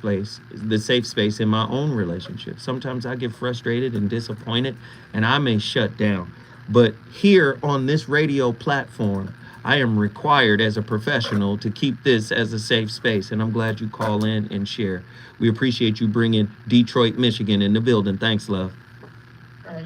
space in my own relationship. Sometimes I get frustrated and disappointed and I may shut down. But here on this radio platform, I am required as a professional to keep this as a safe space. And I'm glad you call in and share. We appreciate you bringing Detroit, Michigan in the building. Thanks, love.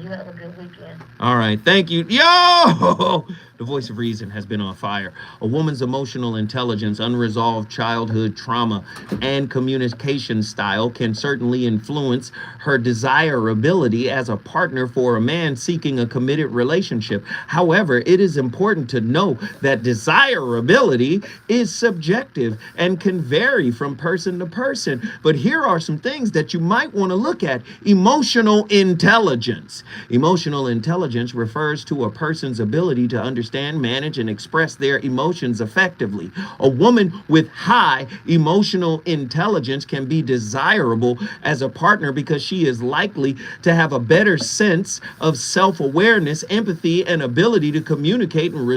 You have a good weekend. All right. Thank you. Yo! The voice of reason has been on fire. A woman's emotional intelligence, unresolved childhood trauma, and communication style can certainly influence her desirability as a partner for a man seeking a committed relationship. However, it is important to know that desirability is subjective and can vary from person to person. But here are some things that you might want to look at. Emotional intelligence. Emotional intelligence refers to a person's ability to understand, manage, and express their emotions effectively. A woman with high emotional intelligence can be desirable as a partner because she is likely to have a better sense of self-awareness, empathy, and ability to communicate and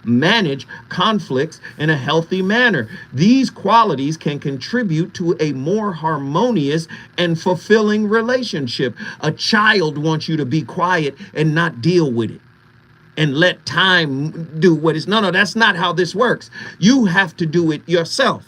manage conflicts in a healthy manner. These qualities can contribute to a more harmonious and fulfilling relationship. A child wants you to be quiet and not deal with it and let time do what is. No, that's not how this works. You have to do it yourself.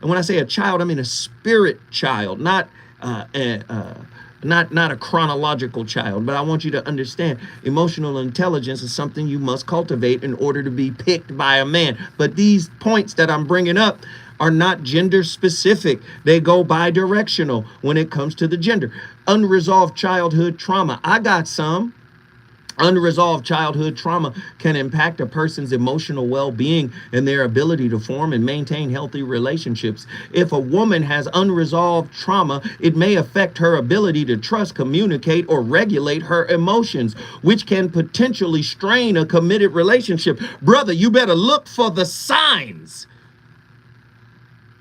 And when I say a child, I mean a spirit child, not a chronological child. But I want you to understand emotional intelligence is something you must cultivate in order to be picked by a man. But these points that I'm bringing up are not gender specific. They go bi-directional when it comes to the gender. Unresolved childhood trauma. I got some. Unresolved childhood trauma can impact a person's emotional well-being and their ability to form and maintain healthy relationships. If a woman has unresolved trauma, it may affect her ability to trust, communicate, or regulate her emotions, which can potentially strain a committed relationship. Brother, you better look for the signs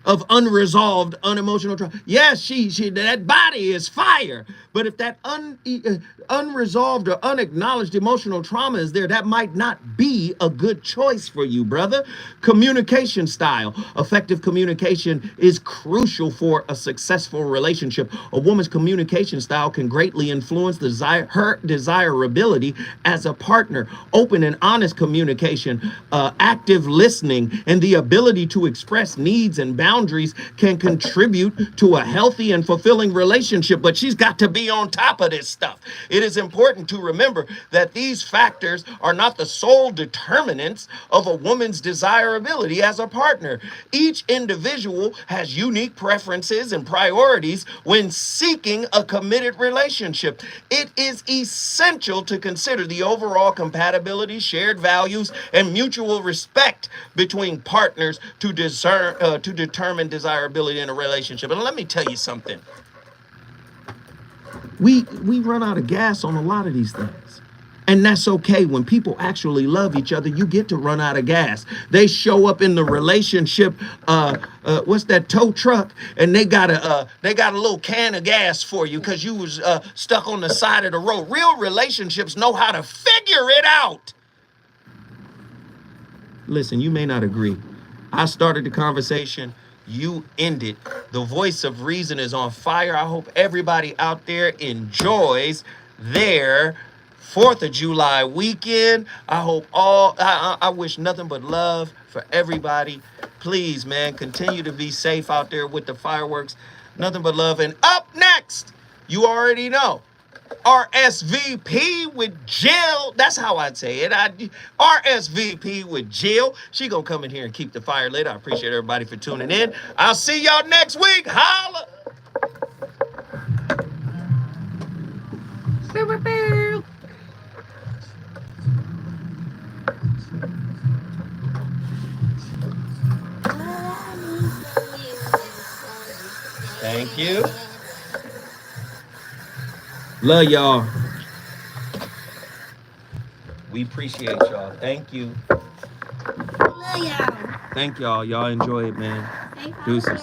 of unresolved, unemotional trauma. Yes, she that body is fire, but if that unresolved or unacknowledged emotional trauma is there, that might not be a good choice for you, brother. Communication style. Effective communication is crucial for a successful relationship. A woman's communication style can greatly influence her desirability as a partner. Open and honest communication, active listening, and the ability to express needs and boundaries can contribute to a healthy and fulfilling relationship. But she's got to be on top of this stuff. It is important to remember that these factors are not the sole determinants of a woman's desirability as a partner. Each individual has unique preferences and priorities when seeking a committed relationship. It is essential to consider the overall compatibility, shared values, and mutual respect between partners to determine desirability in a relationship. And let me tell you something. We run out of gas on a lot of these things. And that's okay. When people actually love each other, you get to run out of gas. They show up in the relationship, what's that tow truck, and they got a little can of gas for you because you was stuck on the side of the road. Real relationships know how to figure it out. Listen, you may not agree. I started the conversation. You ended. The voice of reason is on fire. I hope everybody out there enjoys their 4th of July weekend. I hope I wish nothing but love for everybody. Please, man, continue to be safe out there with the fireworks. Nothing but love. And up next, you already know, RSVP with Jill. That's how I'd say it. RSVP with Jill. She gonna come in here and keep the fire lit. I appreciate everybody for tuning in. I'll see y'all next week. Holla. Thank you. Love y'all. We appreciate y'all. Thank you. Love y'all. Thank y'all. Y'all enjoy it, man. Deuces.